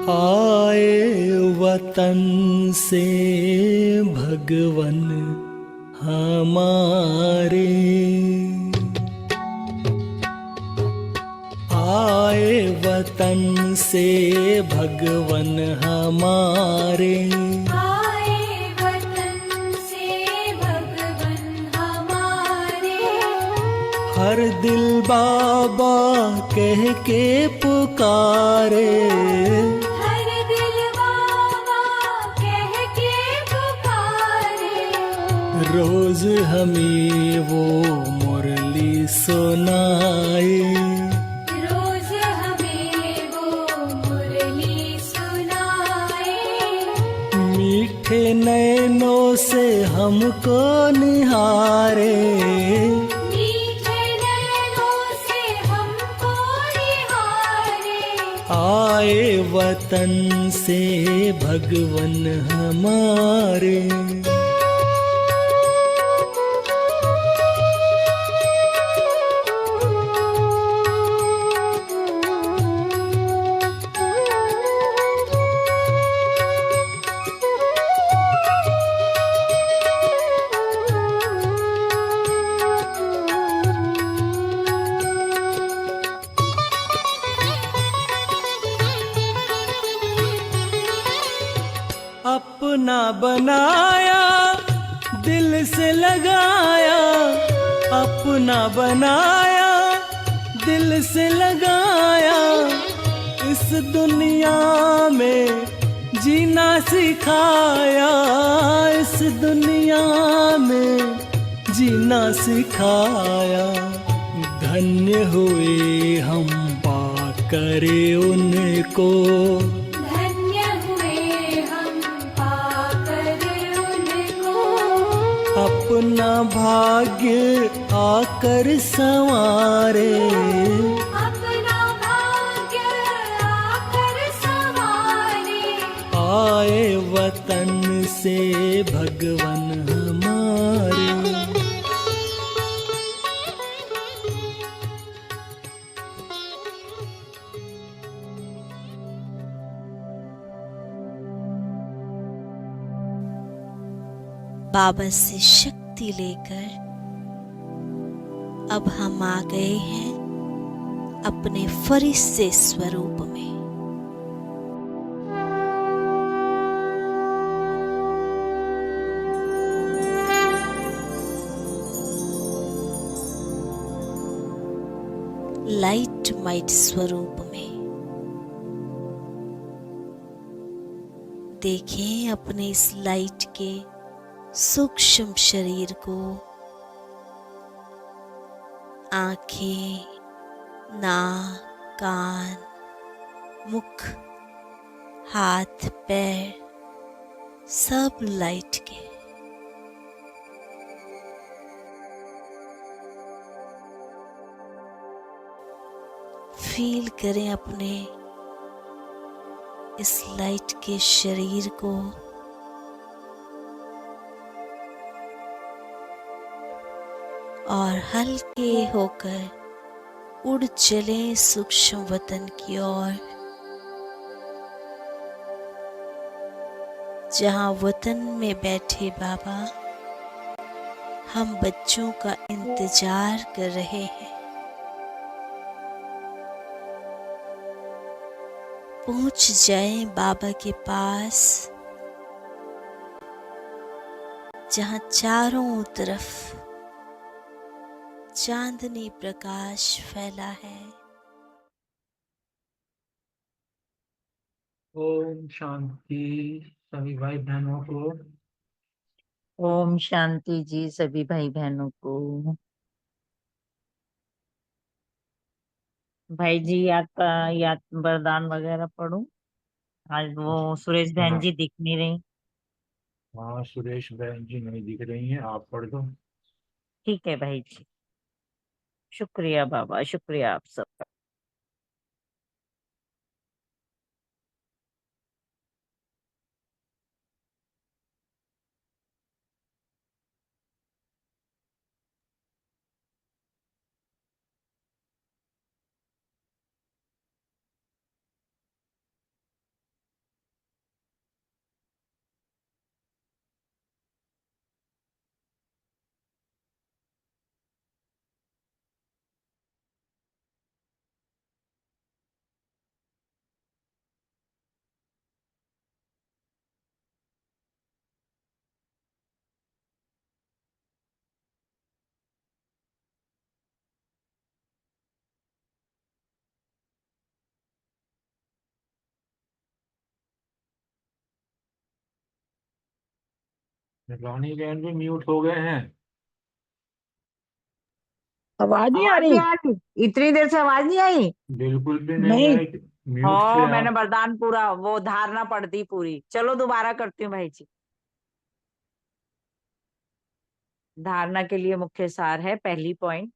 आए वतन से भगवन हमारे, आए वतन से भगवन हमारे, आए वतन से भगवन हमारे। हर दिल बाबा कह के पुकारे, हर दिल बाबा कह के पुकारे। रोज हमें वो मुरली सुनाए, रोज हमें वो मुरली सुनाए। मीठे नैनों से हमको निहारे, मीठे नैनों से हमको निहारे। आए वतन से भगवन हमारे। अपना बनाया दिल से लगाया, अपना बनाया दिल से लगाया, इस दुनिया में जीना सिखाया, इस दुनिया में जीना सिखाया। धन्य हुए हम पाकर उनको, धन्य हुए हम पाकर उनको। अपना भाग्य आकर संवारे, अपना भाग्य आकर संवारे। आए वतन से भगवन हमारे। बाबा से शक्ति लेकर अब हम आ गए हैं अपने फरिश्ते स्वरूप में। लाइट माइट स्वरूप में देखें अपने इस लाइट के सूक्ष्म शरीर को, आंखें, नाक, कान, मुख, हाथ, पैर सब लाइट के। फील करें अपने इस लाइट के शरीर को, और हल्के होकर उड़ चलें सूक्ष्म वतन की ओर, जहां वतन में बैठे बाबा हम बच्चों का इंतजार कर रहे हैं। पहुंच जाएं बाबा के पास, जहां चारों तरफ चांदनी प्रकाश फैला है। ओम शांति सभी भाई बहनों को। ओम शांति जी सभी भाई बहनों को। भाई जी याद वरदान वगैरह पढ़ूं? आज वो सुरेश बहन हाँ जी दिख नहीं रही। हाँ, सुरेश बहन जी नहीं दिख रही हैं, आप पढ़ दो। ठीक है भाई जी, शुक्रिया बाबा, शुक्रिया आप सबका। रानी बहन भी म्यूट हो गए हैं। आवाज नहीं आ आवाज नहीं रही। आ रही? इतनी देर से आवाज नहीं आई? बिल्कुल भी नहीं नहीं। आई। म्यूट थे ओ, मैंने आप। वरदान पूरा वो धारणा पढ़ दी पूरी। चलो दोबारा करती हूँ भाई जी। धारणा के लिए मुख्य सार है, पहली पॉइंट,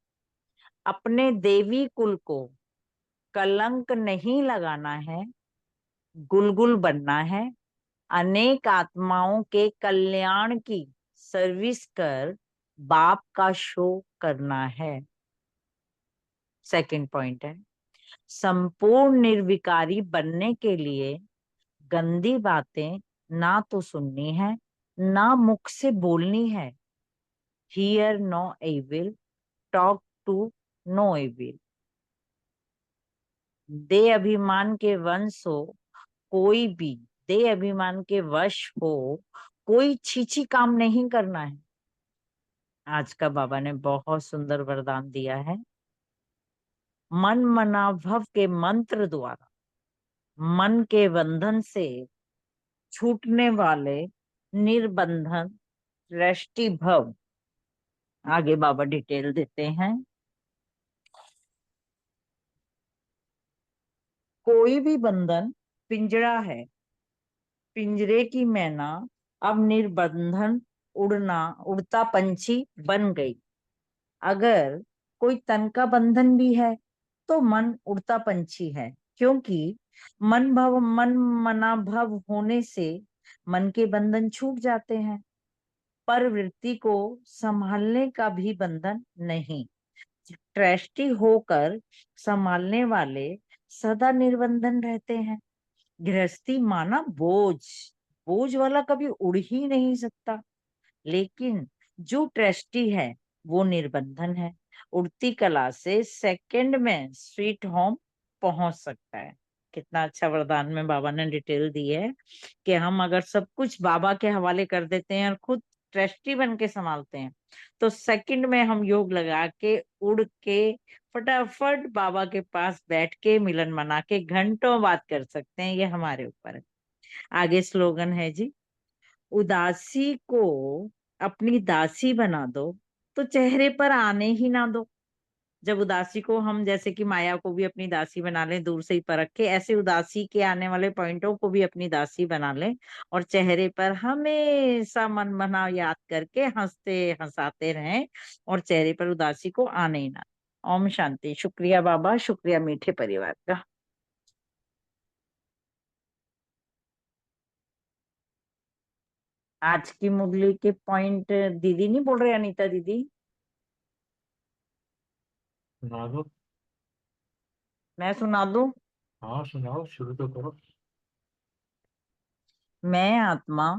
अपने देवी कुल को कलंक नहीं लगाना है, गुलगुल बनना है, अनेक आत्माओं के कल्याण की सर्विस कर बाप का शो करना है। सेकंड पॉइंट है, संपूर्ण निर्विकारी बनने के लिए गंदी बातें ना तो सुननी है ना मुख से बोलनी है। Hear no evil, talk to no evil. दे अभिमान के वंश हो कोई भी, दे अभिमान के वश हो कोई छीछी काम नहीं करना है। आज का बाबा ने बहुत सुंदर वरदान दिया है। मन मनाभव के मंत्र द्वारा मन के बंधन से छूटने वाले निर्बंधन दृष्टि भव। आगे बाबा डिटेल देते हैं। कोई भी बंधन पिंजरा है, पिंजरे की मैना अब निर्बंधन उड़ना उड़ता पंछी बन गई। अगर कोई तन का बंधन भी है तो मन उड़ता पंछी है, क्योंकि मन मना भव होने से मन के बंधन छूट जाते हैं। पर वृत्ति को संभालने का भी बंधन नहीं। ट्रस्टी होकर संभालने वाले सदा निर्बंधन रहते हैं। गृहस्थी माना बोझ, बोझ वाला कभी उड़ ही नहीं सकता। लेकिन जो ट्रस्टी है वो निर्बंधन है, उड़ती कला से सेकंड में स्वीट होम पहुंच सकता है। कितना अच्छा वरदान में बाबा ने डिटेल दी है कि हम अगर सब कुछ बाबा के हवाले कर देते हैं और खुद ट्रस्टी बन के संभालते हैं तो सेकंड में हम योग लगा के उड़ के फटाफट बाबा के पास बैठ के मिलन मना के घंटों बात कर सकते हैं। ये हमारे ऊपर है। आगे स्लोगन है जी, उदासी को अपनी दासी बना दो तो चेहरे पर आने ही ना दो। जब उदासी को हम जैसे कि माया को भी अपनी दासी बना लें दूर से ही परख के, ऐसे उदासी के आने वाले पॉइंटों को भी अपनी दासी बना लें और चेहरे पर हमेशा मन मना याद करके हंसते हंसाते रहें और चेहरे पर उदासी को आने ही ना। ओम शांति। शुक्रिया बाबा, शुक्रिया मीठे परिवार का। आज की मुरली के पॉइंट दीदी नहीं बोल रहे, अनीता दीदी? सुना दो। मैं सुना दूं? हाँ सुनाओ, शुरू तो करो। मैं आत्मा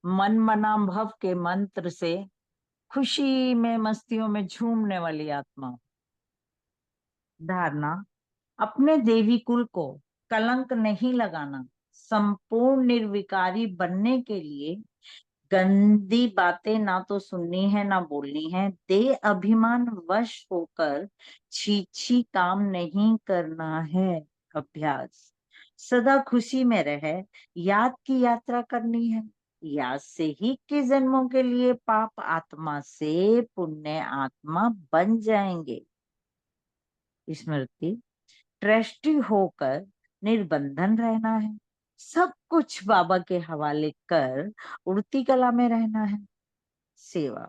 मन मना भव के मंत्र से खुशी में मस्तियों में झूमने वाली आत्मा। धारणा, अपने देवी कुल को कलंक नहीं लगाना, संपूर्ण निर्विकारी बनने के लिए गंदी बातें ना तो सुननी है ना बोलनी है। दे अभिमान वश होकर छीछी काम नहीं करना है। अभ्यास, सदा खुशी में रहे, याद की यात्रा करनी है। याद से ही के जन्मों के लिए पाप आत्मा से पुण्य आत्मा बन जाएंगे। स्मृति, ट्रस्टी होकर निर्बंधन रहना है, सब कुछ बाबा के हवाले कर उड़ती कला में रहना है। सेवा,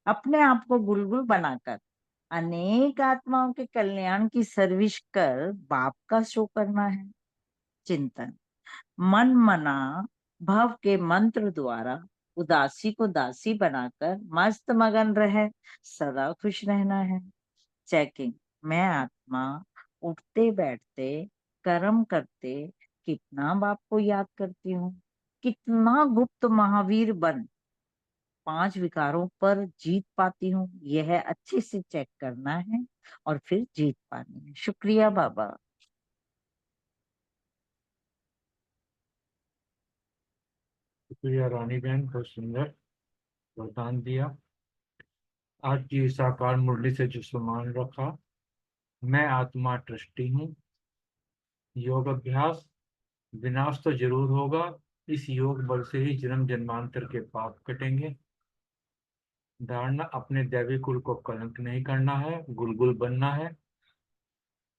अपने आप को बुलबुल बनाकर अनेक आत्माओं के कल्याण की सर्विस कर बाप का शो करना है। चिंतन, मन मना भव के मंत्र द्वारा उदासी को दासी बनाकर मस्त मगन रहे, सदा खुश रहना है। चेकिंग, मैं आत्मा उठते बैठते कर्म करते कितना बाप को याद करती हूँ, कितना गुप्त महावीर बन पांच विकारों पर जीत पाती हूँ। यह अच्छे से चेक करना है और फिर जीत पानी है। शुक्रिया बाबा। शुक्रिया रानी बहन, बहुत सुंदर वरदान दिया। आज की साकार मुरली से जो सम्मान रखा, मैं आत्मा ट्रस्टी हूँ। योग अभ्यास, विनाश तो जरूर होगा इस योग बल से ही जन्म जन्मांतर के पाप कटेंगे। धारणा, अपने दैवी कुल को कलंक नहीं करना है, गुलगुल बनना है।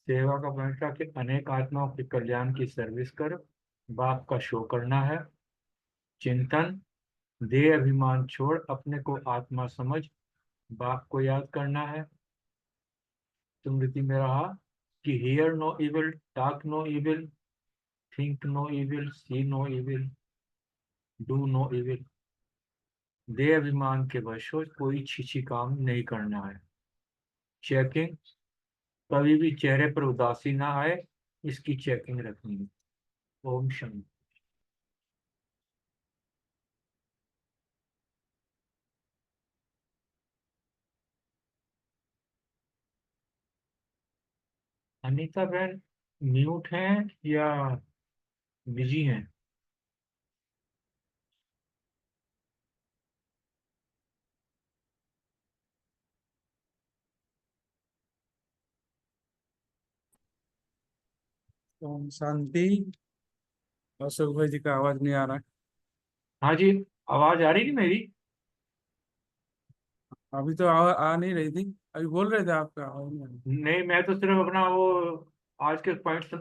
सेवा का भूमिका कि अनेक आत्माओं के कल्याण की सर्विस कर बाप का शो करना है। चिंतन, देह अभिमान छोड़ अपने को आत्मा समझ बाप को याद करना है। स्मृति में रहा कि hear no evil, talk no evil, think no evil, see no evil, do no evil. देह अभिमान के वश हो कोई छीछी काम नहीं करना है। चेकिंग, कभी भी चेहरे पर उदासी ना आए, इसकी चेकिंग रखनी है। ओम शांति। अनीता बहन म्यूट हैं या बिजी हैं? ओम शांति। अशोक भाई जी का आवाज नहीं आ रहा है। हाँ जी, आवाज आ रही थी मेरी? अभी तो आ नहीं रही थी, अभी बोल रहे थे आपका आवाज नहीं आ रही। नहीं, मैं तो सिर्फ अपना वो आज के पॉइंट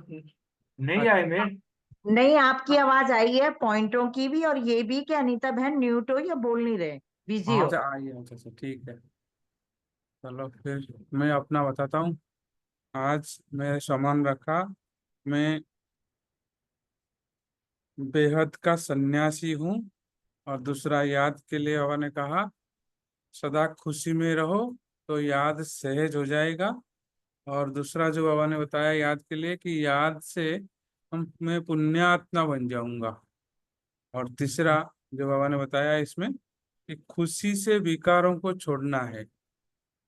नहीं आए मैं। नहीं, आपकी आवाज आई है, पॉइंटों की भी और ये भी कि अनीता बहन म्यूट हो या बोल नहीं रहे, बिजी हो। अच्छा आइए, अच्छा ठीक है। चलो फिर मैं अपना बताता हूँ। आज मैं सामान रखा, मैं बेहद का सन्यासी हूँ। और दूसरा, याद के लिए बाबा ने कहा सदा खुशी में रहो तो याद सहज हो जाएगा। और दूसरा जो बाबा ने बताया याद के लिए कि याद से मैं पुण्यात्मा बन जाऊंगा। और तीसरा जो बाबा ने बताया इसमें कि खुशी से विकारों को छोड़ना है।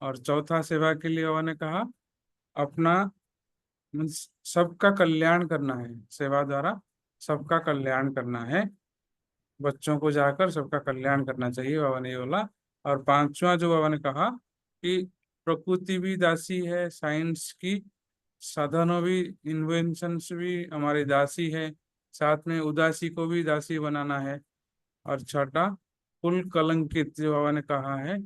और चौथा, सेवा के लिए बाबा ने कहा अपना सबका कल्याण करना है, सेवा द्वारा सबका कल्याण करना है। बच्चों को जाकर सबका कल्याण करना चाहिए, बाबा ने ये बोला। और पांचवा जो बाबा ने कहा कि प्रकृति भी दासी है, साइंस की साधनों भी, इन्वेंशंस भी हमारी दासी है, साथ में उदासी को भी दासी बनाना है। और छठा, कुल कलंकित जो बाबा ने कहा है,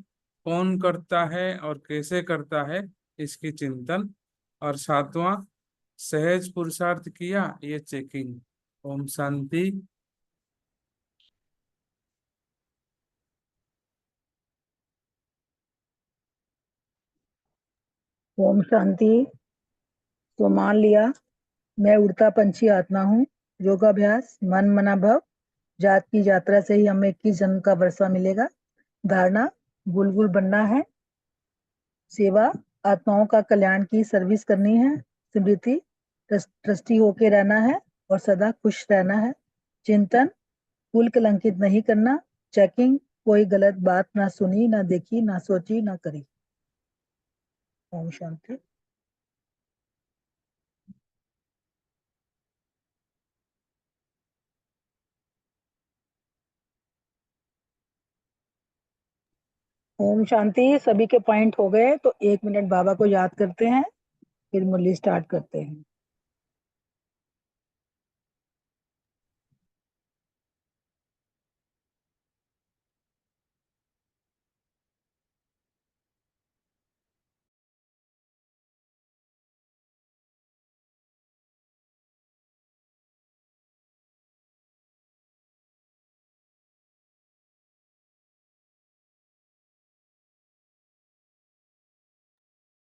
कौन करता है और कैसे करता है इसकी चिंतन। और सातवां, सहज पुरुषार्थ किया, ये चेकिंग। ओम शांति। ओम शांति। तो मान लिया मैं उड़ता पंछी आत्मा हूँ। योगाभ्यास, मन मना भव, जात की यात्रा से ही हमें 21 जन्म का वर्षा मिलेगा। धारणा, बुलबुल बनना है। सेवा, आत्माओं का कल्याण की सर्विस करनी है। स्मृति, ट्रस्टी होके रहना है और सदा खुश रहना है। चिंतन, कुल कलंकित नहीं करना। चेकिंग, कोई गलत बात ना सुनी, ना देखी, ना सोची, ना करी। ओम शांति। ओम शांति। सभी के पॉइंट हो गए तो 1 मिनट बाबा को याद करते हैं, फिर मुरली स्टार्ट करते हैं।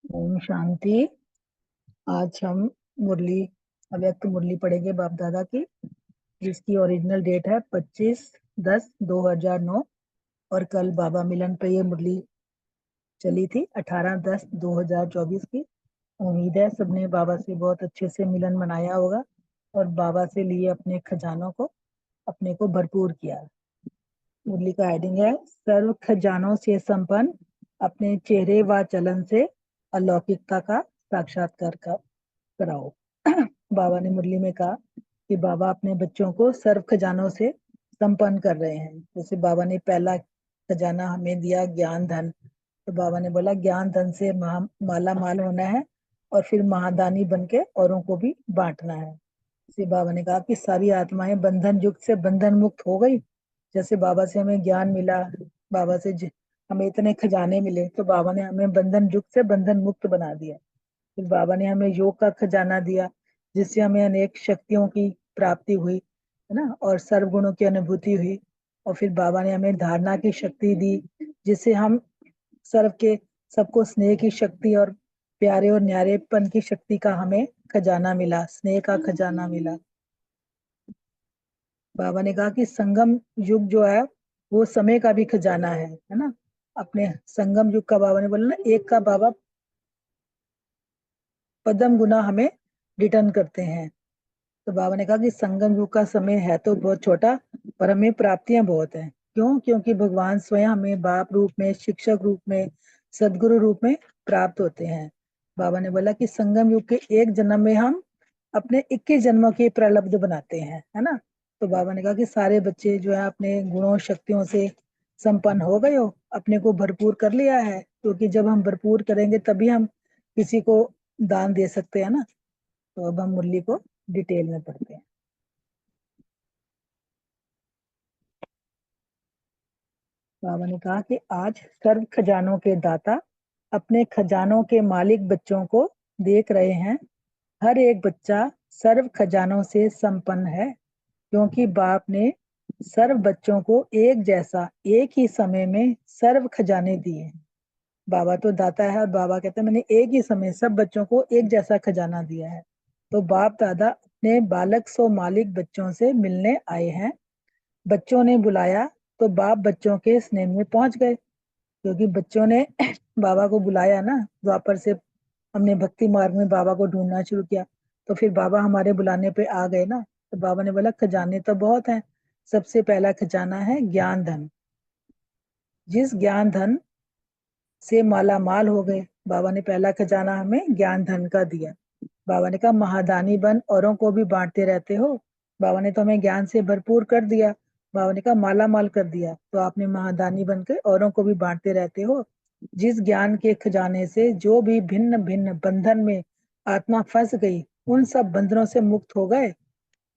ओम शांति। आज हम मुरली, अव्यक्त मुरली पढ़ेंगे बाप दादा की, जिसकी ओरिजिनल डेट है 25/10/2009 और कल बाबा मिलन पे ये मुरली चली थी 18/10/2024 की। उम्मीद है सबने बाबा से बहुत अच्छे से मिलन मनाया होगा और बाबा से लिए अपने खजानों को, अपने को भरपूर किया। मुरली का हेडिंग है सर्व खजानों से संपन्न, अपने चेहरे व चलन से अलौकिकता का साक्षात्कार कराओ। बाबा ने मुरली में कहा कि बाबा अपने बच्चों को सर्व खजानों से संपन्न कर रहे हैं। जैसे बाबा ने पहला खजाना हमें दिया ज्ञान धन, तो बाबा ने बोला ज्ञान धन से माला माल होना है और फिर महादानी बन के औरों को भी बांटना है। इसे बाबा ने कहा कि सारी आत्माएं बंधन युक्त से बंधन मुक्त हो गई। जैसे बाबा से हमें ज्ञान मिला, बाबा से हमें इतने खजाने मिले, तो बाबा ने हमें बंधन युक्त से बंधन मुक्त बना दिया। फिर बाबा ने हमें योग का खजाना दिया, जिससे हमें अनेक शक्तियों की प्राप्ति हुई, है ना, और सर्वगुणों की अनुभूति हुई। और फिर बाबा ने हमें धारणा की शक्ति दी, जिससे हम सर्व के सबको स्नेह की शक्ति और प्यारे और न्यारेपन की शक्ति का हमें खजाना मिला, स्नेह का खजाना मिला। बाबा ने कहा कि संगम युग जो है वो समय का भी खजाना है ना। अपने संगम युग का बाबा ने बोला ना, एक का बाबा पदम गुना हमें रिटर्न करते हैं। तो बाबा ने कहा कि संगम युग का समय है तो बहुत छोटा, पर हमें प्राप्तियां बहुत हैं। क्यों? क्योंकि भगवान स्वयं हमें बाप रूप में, शिक्षक रूप में, सदगुरु रूप में प्राप्त होते हैं। बाबा ने बोला कि संगम युग के एक जन्म में हम अपने 21 जन्मों की प्रलब्ध बनाते हैं, है ना। तो बाबा ने कहा कि सारे बच्चे जो है अपने गुणों शक्तियों से संपन्न हो गए हो, अपने को भरपूर कर लिया है, क्योंकि जब हम भरपूर करेंगे तभी हम किसी को दान दे सकते हैं ना। तो अब हम मुरली को डिटेल में पढ़ते हैं। बाबा ने कहा कि आज सर्व खजानों के दाता अपने खजानों के मालिक बच्चों को देख रहे हैं। हर एक बच्चा सर्व खजानों से संपन्न है, क्योंकि बाप ने सर्व बच्चों को एक जैसा एक ही समय में सर्व खजाने दिए। बाबा तो दाता है और बाबा कहते हैं मैंने एक ही समय सब बच्चों को एक जैसा खजाना दिया है। तो बाप दादा अपने बालक सो मालिक बच्चों से मिलने आए हैं। बच्चों ने बुलाया तो बाप बच्चों के स्नेह में पहुंच गए, क्योंकि बच्चों ने बाबा को बुलाया ना। द्वापर से हमने भक्ति मार्ग में बाबा को ढूंढना शुरू किया, तो फिर बाबा हमारे बुलाने पे आ गए ना। तो बाबा ने बोला खजाने तो बहुत हैं, सबसे पहला खजाना है ज्ञान धन। जिस ज्ञान धन से माला माल हो गए, बाबा ने पहला खजाना हमें ज्ञान धन का दिया। बाबा ने कहा महादानी बन, औरों को भी बांटते रहते हो। बाबा ने तो हमें ज्ञान से भरपूर कर दिया। बाबा ने कहा माला माल कर दिया, तो आपने महादानी बनकर औरों को भी बांटते रहते हो। जिस ज्ञान के खजाने से जो भी भिन्न भिन्न बंधन में आत्मा फंस गई, उन सब बंधनों से मुक्त हो गए।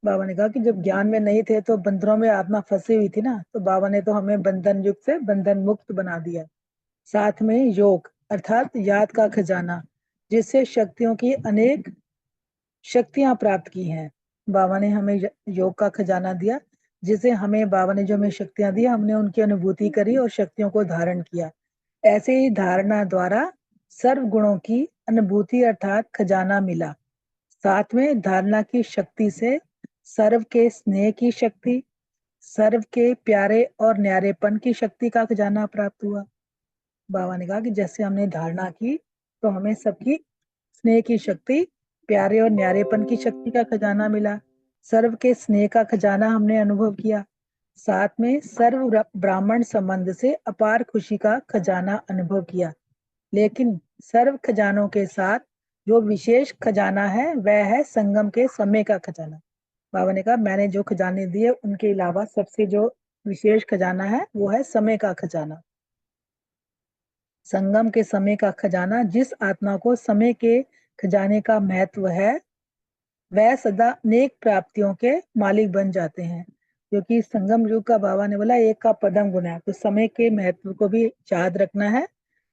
बाबा ने कहा कि जब ज्ञान में नहीं थे तो बंधनों में आत्मा फंसी हुई थी ना, तो बाबा ने तो हमें बंधन युक्त से बंधन मुक्त बना दिया। साथ में योग अर्थात याद का खजाना, जिससे शक्तियों की अनेक शक्तियां प्राप्त की हैं। बाबा ने हमें योग का खजाना दिया, जिसे हमें बाबा ने जो हमें शक्तियां दी, हमने उनकी अनुभूति करी और शक्तियों को धारण किया। ऐसे ही धारणा द्वारा सर्व गुणों की अनुभूति अर्थात खजाना मिला। साथ में धारणा की शक्ति से सर्व के स्नेह की शक्ति, सर्व के प्यारे और न्यारेपन की शक्ति का खजाना प्राप्त हुआ। बाबा ने कहा कि जैसे हमने धारणा की तो हमें सबकी स्नेह की शक्ति, प्यारे और न्यारेपन की शक्ति का खजाना मिला। सर्व के स्नेह का खजाना हमने अनुभव किया। साथ में सर्व ब्राह्मण संबंध से अपार खुशी का खजाना अनुभव किया। लेकिन सर्व खजानों के साथ जो विशेष खजाना है वह है संगम के समय का खजाना। बाबा ने कहा मैंने जो खजाने दिए उनके अलावा सबसे जो विशेष खजाना है वो है समय का खजाना। संगम के समय का खजाना, जिस आत्मा को समय के खजाने का महत्व है वह सदा नेक प्राप्तियों के मालिक बन जाते हैं। क्योंकि संगम युग का बाबा ने बोला एक का पदम गुना है, तो समय के महत्व को भी याद रखना है,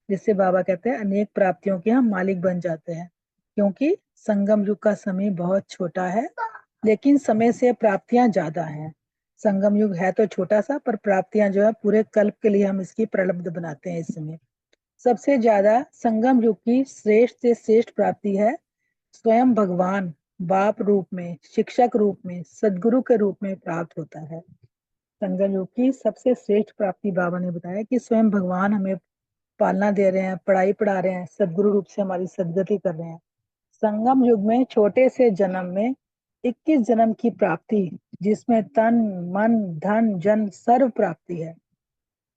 जिससे बाबा कहते हैं अनेक प्राप्तियों के हम मालिक बन जाते हैं। क्योंकि संगम युग का समय बहुत छोटा है, लेकिन समय से प्राप्तियां ज्यादा हैं। संगम युग है तो छोटा सा, पर प्राप्तियां जो है पूरे कल्प के लिए हम इसकी प्रलब्ध बनाते हैं। इस समय सबसे ज्यादा संगम युग की श्रेष्ठ से श्रेष्ठ प्राप्ति है स्वयं भगवान बाप रूप में, शिक्षक रूप में, सदगुरु के रूप में प्राप्त होता है। संगम युग की सबसे श्रेष्ठ प्राप्ति बाबा ने बताया कि स्वयं भगवान हमें पालना दे रहे हैं, पढ़ाई पढ़ा रहे हैं, सदगुरु रूप से हमारी सदगति कर रहे हैं। संगम युग में छोटे से जन्म में 21 जन्म की प्राप्ति, जिसमें तन मन धन जन सर्व प्राप्ति है।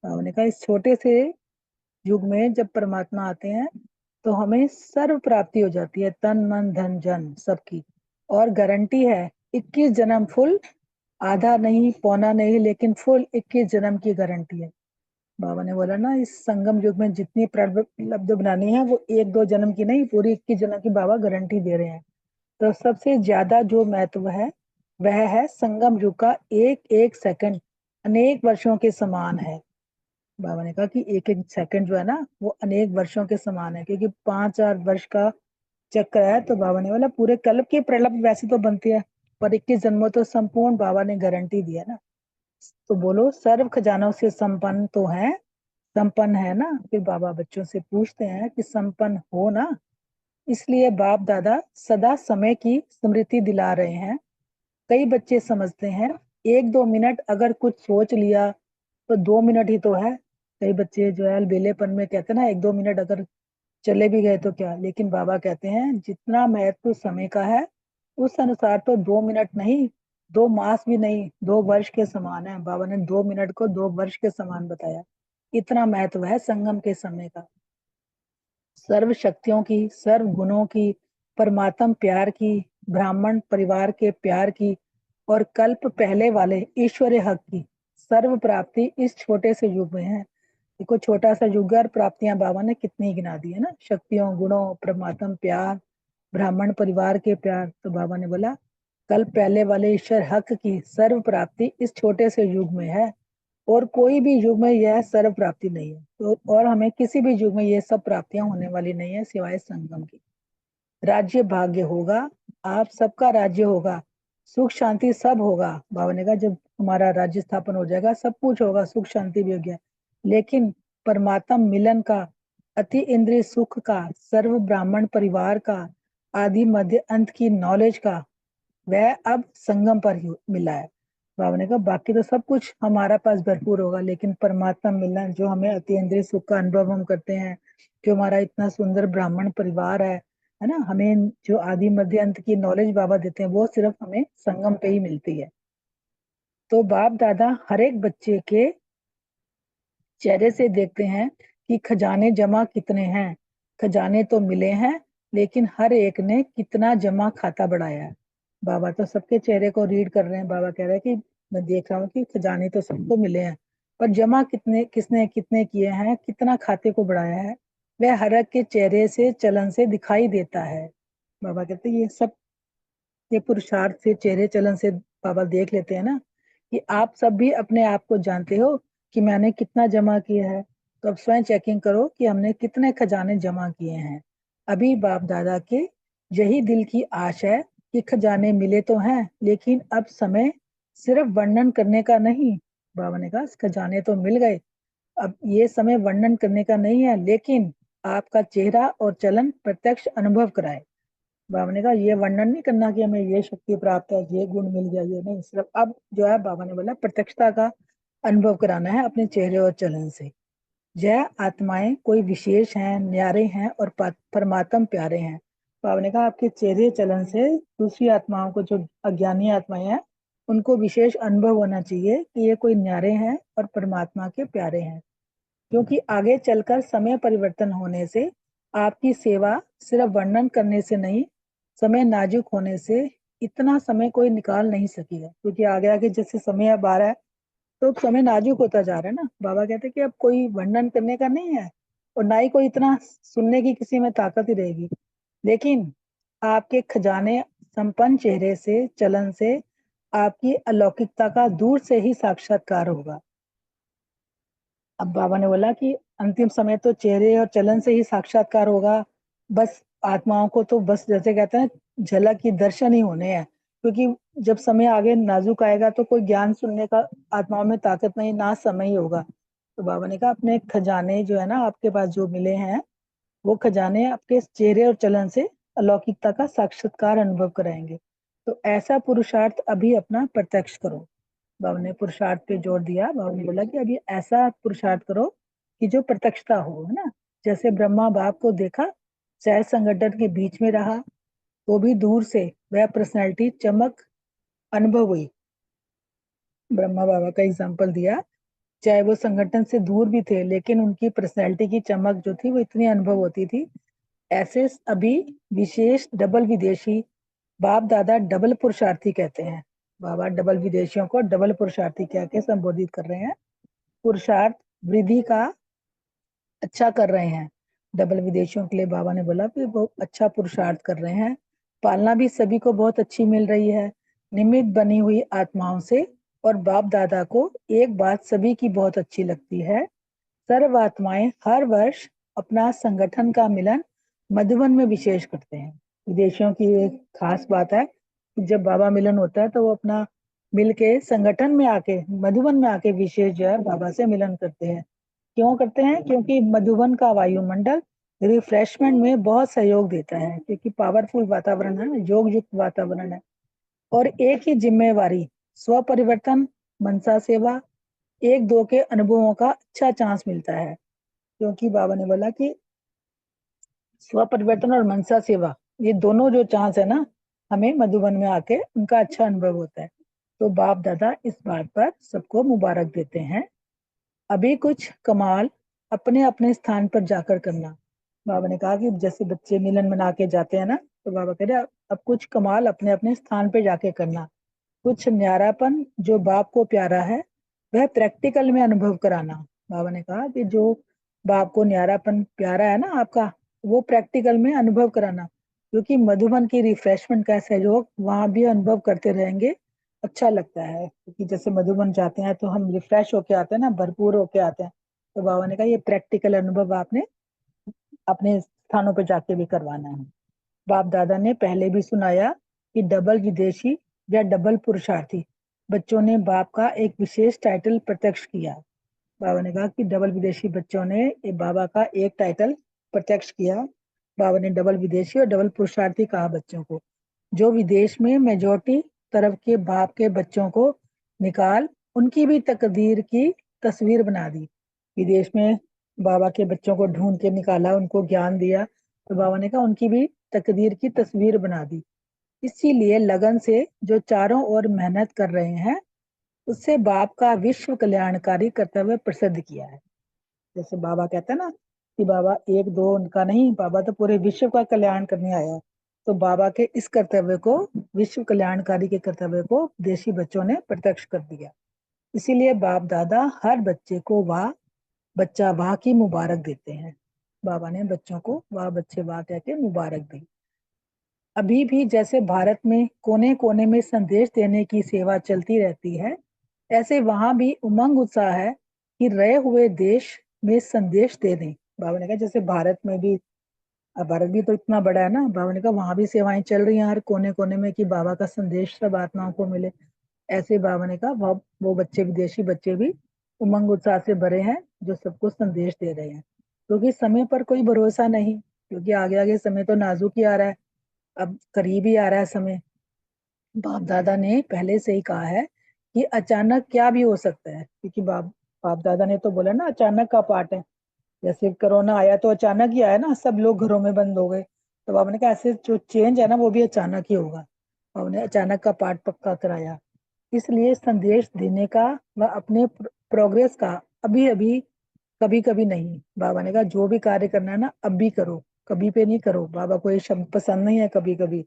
बाबा ने कहा इस छोटे से युग में जब परमात्मा आते हैं तो हमें सर्व प्राप्ति हो जाती है, तन मन धन जन सबकी। और गारंटी है 21 जन्म फुल, आधा नहीं पौना नहीं, लेकिन फुल 21 जन्म की गारंटी है। बाबा ने बोला ना इस संगम युग में जितनी प्रलब्ध बनानी है वो 1-2 जन्म की नहीं, पूरी 21 जन्म की बाबा गारंटी दे रहे हैं। तो सबसे ज्यादा जो महत्व है वह है संगम युग का एक एक सेकंड अनेक वर्षों के समान है। बाबा ने कहा कि एक एक सेकंड जो है ना वो अनेक वर्षों के समान है, क्योंकि 5,000 वर्ष का चक्र है। तो बाबा ने बोला पूरे कल्प की प्रलप वैसे तो बनती है, पर 21 जन्मों तो संपूर्ण बाबा ने गारंटी दी है ना। तो बोलो सर्व खजानों से संपन्न तो है, संपन्न है ना। फिर बाबा बच्चों से पूछते हैं कि संपन्न हो ना। इसलिए बाप दादा सदा समय की स्मृति दिला रहे हैं। कई बच्चे समझते हैं 1-2 मिनट अगर कुछ सोच लिया तो 2 मिनट ही तो है। कई बच्चे जो है अलबेलेपन में कहते हैं ना 1-2 मिनट अगर चले भी गए तो क्या, लेकिन बाबा कहते हैं जितना महत्व समय का है उस अनुसार तो 2 मिनट नहीं, 2 मास भी नहीं, 2 वर्ष के समान है। बाबा ने 2 मिनट को 2 वर्ष के समान बताया, इतना महत्व है संगम के समय का। सर्व शक्तियों की, सर्व गुणों की, परमात्म प्यार की, ब्राह्मण परिवार के प्यार की और कल्प पहले वाले ईश्वरीय हक की सर्व प्राप्ति इस छोटे से युग में है। देखो छोटा सा युग है और प्राप्तियां बाबा ने कितनी गिना दी है ना, शक्तियों, गुणों, परमात्म प्यार, ब्राह्मण परिवार के प्यार। तो बाबा ने बोला कल पहले वाले ईश्वर हक की सर्व प्राप्ति इस छोटे से युग में है, और कोई भी युग में यह सर्व प्राप्ति नहीं है। तो और हमें किसी भी युग में ये सब प्राप्तियां होने वाली नहीं है सिवाय संगम की। राज्य भाग्य होगा, आप सबका राज्य होगा, सुख शांति सब होगा। बाबा ने कहा जब हमारा राज्य स्थापन हो जाएगा सब कुछ होगा, सुख शांति भी हो गया, लेकिन परमात्मा मिलन का, अति इंद्रिय सुख का, सर्व ब्राह्मण परिवार का, आदि मध्य अंत की नॉलेज का, वह अब संगम पर ही मिला है। बाबा ने कहा बाकी तो सब कुछ हमारा पास भरपूर होगा, लेकिन परमात्मा मिलन जो हमें अति इंद्रिय सुख का अनुभव हम करते हैं, जो हमारा इतना सुंदर ब्राह्मण परिवार है ना, हमें जो आदि मध्य अंत की नॉलेज बाबा देते हैं वो सिर्फ हमें संगम पे ही मिलती है। तो बाप दादा हर एक बच्चे के चेहरे से देखते हैं कि खजाने जमा कितने हैं। खजाने तो मिले हैं, लेकिन हर एक ने कितना जमा खाता बढ़ाया है। बाबा तो सबके चेहरे को रीड कर रहे हैं। बाबा कह रहे हैं कि मैं देख रहा हूँ कि खजाने तो सबको मिले हैं, पर जमा कितने किसने कितने किए हैं, कितना खाते को बढ़ाया है, वह हर एक के चेहरे से चलन से दिखाई देता है। बाबा कहते हैं ये सब ये पुरुषार्थ से चेहरे चलन से बाबा देख लेते हैं ना, कि आप सब भी अपने आप को जानते हो कि मैंने कितना जमा किया है। तो अब स्वयं चेकिंग करो कि हमने कितने खजाने जमा किए हैं। अभी बाप दादा के यही दिल की आश है कि खजाने मिले तो हैं, लेकिन अब समय सिर्फ वर्णन करने का नहीं। बाबा ने कहा खजाने तो मिल गए, अब ये समय वर्णन करने का नहीं है, लेकिन आपका चेहरा और चलन प्रत्यक्ष अनुभव कराए। बाबा ने कहा ये वर्णन नहीं करना कि हमें ये शक्ति प्राप्त है, ये गुण मिल गया, ये नहीं, सिर्फ अब जो है बाबा ने बोला प्रत्यक्षता का अनुभव कराना है अपने चेहरे और चलन से। यह आत्माएं कोई विशेष हैं, न्यारे हैं और परमात्म प्यारे हैं। बाबा ने कहा आपके चेहरे चलन से दूसरी आत्माओं को, जो अज्ञानी आत्माएं हैं, उनको विशेष अनुभव होना चाहिए कि ये कोई न्यारे हैं और परमात्मा के प्यारे हैं। क्योंकि आगे चलकर समय परिवर्तन होने से आपकी सेवा सिर्फ वर्णन करने से नहीं, समय नाजुक होने से इतना समय कोई निकाल नहीं सकेगा। क्योंकि आगे आगे जैसे समय अब आ रहा है तो समय नाजुक होता जा रहा है ना। बाबा कहते हैं कि अब कोई वर्णन करने का नहीं है और ना ही कोई इतना सुनने की किसी में ताकत ही रहेगी, लेकिन आपके खजाने संपन्न चेहरे से चलन से आपकी अलौकिकता का दूर से ही साक्षात्कार होगा। अब बाबा ने बोला कि अंतिम समय तो चेहरे और चलन से ही साक्षात्कार होगा। बस आत्माओं को तो बस जैसे कहते हैं झलक की दर्शन ही होने हैं, क्योंकि जब समय आगे नाजुक आएगा तो कोई ज्ञान सुनने का आत्माओं में ताकत नहीं, ना समय ही होगा। तो बाबा ने कहा अपने खजाने जो है ना आपके पास जो मिले हैं, वो खजाने आपके चेहरे और चलन से अलौकिकता का साक्षात्कार अनुभव कराएंगे। तो ऐसा पुरुषार्थ अभी अपना प्रत्यक्ष करो। बाबा ने पुरुषार्थ पे जोर दिया। बाबा ने बोला कि अभी ऐसा पुरुषार्थ करो कि जो प्रत्यक्षता हो, है ना। जैसे ब्रह्मा बाप को देखा, चाहे संगठन के बीच में रहा तो भी दूर से वह पर्सनैलिटी चमक अनुभव हुई। ब्रह्मा बाबा का एग्जाम्पल दिया, चाहे वो संगठन से दूर भी थे लेकिन उनकी पर्सनैलिटी की चमक जो थी वो इतनी अनुभव होती थी। ऐसे अभी विशेष डबल विदेशी बाप दादा डबल पुरुषार्थी कहते हैं। बाबा डबल विदेशियों को डबल पुरुषार्थी कह के संबोधित कर रहे हैं। पुरुषार्थ वृद्धि का अच्छा कर रहे हैं। डबल विदेशियों के लिए बाबा ने बोला कि वो अच्छा पुरुषार्थ कर रहे हैं, पालना भी सभी को बहुत अच्छी मिल रही है, निमित्त बनी हुई आत्माओं से। और बाप दादा को एक बात सभी की बहुत अच्छी लगती है, सर्व आत्माएं हर वर्ष अपना संगठन का मिलन मधुबन में विशेष करते हैं। विदेशियों की एक खास बात है कि जब बाबा मिलन होता है तो वो अपना मिल के संगठन में आके, मधुबन में आके विशेष जो है बाबा से मिलन करते हैं। क्यों करते हैं? क्योंकि मधुबन का वायुमंडल रिफ्रेशमेंट में बहुत सहयोग देता है, क्योंकि पावरफुल वातावरण है, योग युक्त वातावरण है। और एक ही जिम्मेवारी, स्व परिवर्तन, मनसा सेवा, एक दो के अनुभवों का अच्छा चांस मिलता है। क्योंकि बाबा ने बोला कि स्व परिवर्तन और मनसा सेवा, ये दोनों जो चांस है ना, हमें मधुबन में आके उनका अच्छा अनुभव होता है। तो बाप दादा इस बात पर सबको मुबारक देते हैं। अभी कुछ कमाल अपने अपने स्थान पर जाकर करना। बाबा ने कहा कि जैसे बच्चे मिलन मना के जाते हैं ना, तो बाबा कह रहे अब कुछ कमाल अपने अपने स्थान पे जाके करना। कुछ न्यारापन जो बाप को प्यारा है वह प्रैक्टिकल में अनुभव कराना। बाबा ने कहा कि जो बाप को न्यारापन प्यारा है ना आपका, वो प्रैक्टिकल में अनुभव कराना, क्योंकि मधुबन की रिफ्रेशमेंट का सहयोग वहां भी अनुभव करते रहेंगे, अच्छा लगता है। क्योंकि जैसे मधुबन जाते हैं तो हम रिफ्रेश होके आते हैं ना, भरपूर होके आते हैं। तो बाबा ने कहा ये प्रैक्टिकल अनुभव आपने अपने स्थानों पर जाके भी करवाना है। बाप दादा ने पहले भी सुनाया कि डबल विदेशी या डबल पुरुषार्थी बच्चों ने बाप का एक विशेष टाइटल प्रत्यक्ष किया। बाबा ने कहा कि डबल विदेशी बच्चों ने बाबा का एक टाइटल प्रत्यक्ष किया। बाबा ने डबल विदेशी और डबल पुरुषार्थी कहा बच्चों को, जो विदेश में मेजोरिटी तरफ के बाप के बच्चों को निकाल उनकी भी तकदीर की तस्वीर बना दी। विदेश में बाबा के बच्चों को ढूंढ के निकाला, उनको ज्ञान दिया, तो बाबा ने कहा उनकी भी तकदीर की तस्वीर बना दी। इसीलिए लगन से जो चारों ओर मेहनत कर रहे हैं, उससे बाप का विश्व कल्याणकारी कर्तव्य प्रसिद्ध किया है। जैसे बाबा कहते हैं ना कि बाबा एक दो उनका नहीं, बाबा तो पूरे विश्व का कल्याण करने आया है। तो बाबा के इस कर्तव्य को, विश्व कल्याणकारी के कर्तव्य को देशी बच्चों ने प्रत्यक्ष कर दिया। इसीलिए बाप दादा हर बच्चे को वाह बच्चा वाह की मुबारक देते हैं। बाबा ने बच्चों को वाह बच्चे वाह कह के मुबारक दी। अभी भी जैसे भारत में कोने कोने में संदेश देने की सेवा चलती रहती है, ऐसे वहां भी उमंग उत्साह है कि रहे हुए देश में संदेश दे दें। बाबा ने कहा जैसे भारत में भी, अब भारत भी तो इतना बड़ा है ना, बाबा ने कहा वहां भी सेवाएं चल रही हैं हर कोने कोने में कि बाबा का संदेश सब आत्माओं को मिले। ऐसे बाबा ने कहा वो बच्चे, विदेशी बच्चे भी उमंग उत्साह से भरे हैं जो सबको संदेश दे रहे हैं। क्योंकि समय पर कोई भरोसा नहीं, क्योंकि आगे आगे समय तो नाजुक ही आ रहा है, अब करीब ही आ रहा है समय। बाप दादा ने पहले से ही कहा है कि अचानक क्या भी हो सकता है, क्योंकि बाप दादा ने तो बोला ना अचानक का पाठ है। जैसे कोरोना आया तो अचानक ही आया ना, सब लोग घरों में बंद हो गए। तो बाबा ने कहा ऐसे जो चेंज है ना वो भी अचानक ही होगा। बाबा ने अचानक का पाठ पक्का कराया। इसलिए संदेश देने का व अपने प्रोग्रेस का अभी अभी, कभी कभी नहीं। बाबा ने कहा जो भी कार्य करना है ना अभी करो, कभी पे नहीं करो। बाबा को ये शब्द पसंद नहीं है कभी कभी।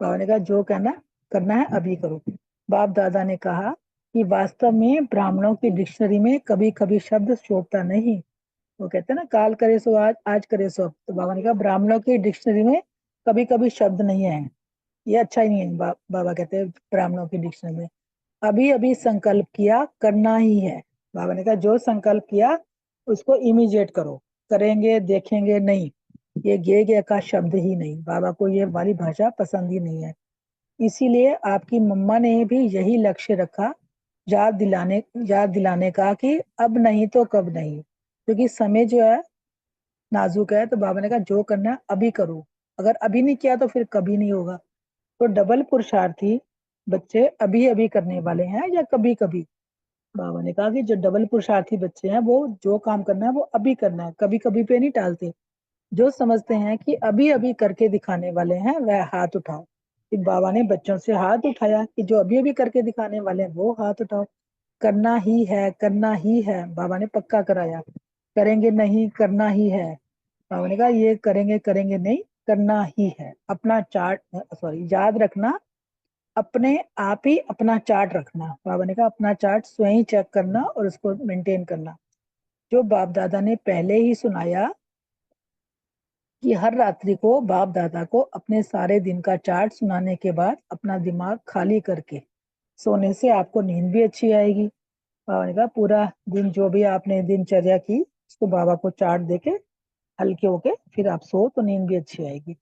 बाबा ने कहा जो कहना करना है अभी करो। बाप दादा ने कहा कि वास्तव में ब्राह्मणों की डिक्शनरी में कभी कभी शब्द शोभता नहीं। वो कहते हैं ना काल करे सो आज, आज करे सो अब। तो बाबा ने कहा ब्राह्मणों की डिक्शनरी में कभी कभी शब्द नहीं है, ये अच्छा ही नहीं है। बाबा कहते हैं ब्राह्मणों की डिक्शनरी में अभी अभी संकल्प किया करना ही है। बाबा ने कहा जो संकल्प किया उसको इमीडिएट करो, करेंगे देखेंगे नहीं, ये गे का शब्द ही नहीं। बाबा को ये वाली भाषा पसंद ही नहीं है। इसीलिए आपकी मम्मा ने भी यही लक्ष्य रखा, याद दिलाने का कि अब नहीं तो कब नहीं, क्योंकि समय जो है नाजुक है। तो बाबा ने कहा जो करना है अभी करो, अगर अभी नहीं किया तो फिर कभी नहीं होगा। तो डबल पुरुषार्थी बच्चे अभी अभी करने वाले हैं या कभी कभी। बाबा ने कहा कि जो डबल पुरुषार्थी बच्चे हैं वो जो काम करना है वो अभी करना है, कभी कभी पे नहीं टालते। जो समझते हैं कि अभी अभी करके दिखाने वाले हैं वह हाथ उठाओ। कि बाबा ने बच्चों से हाथ उठाया कि जो अभी अभी करके दिखाने वाले हैं वो हाथ उठाओ। करना ही है, करना ही है, बाबा ने पक्का कराया। करेंगे नहीं, करना ही है। बाबा ने कहा ये करेंगे करेंगे नहीं, करना ही है। अपना चार्ट, सॉरी, याद रखना, अपने आप ही अपना चार्ट रखना। बाबा ने कहा अपना चार्ट स्वयं चेक करना और उसको मेंटेन करना। जो बाप दादा ने पहले ही सुनाया कि हर रात्रि को बाप दादा को अपने सारे दिन का चार्ट सुनाने के बाद अपना दिमाग खाली करके सोने से आपको नींद भी अच्छी आएगी। बाबा ने कहा पूरा दिन जो भी आपने दिनचर्या की उसको बाबा को चार्ट देके हल्के होके फिर आप सो तो नींद भी अच्छी आएगी।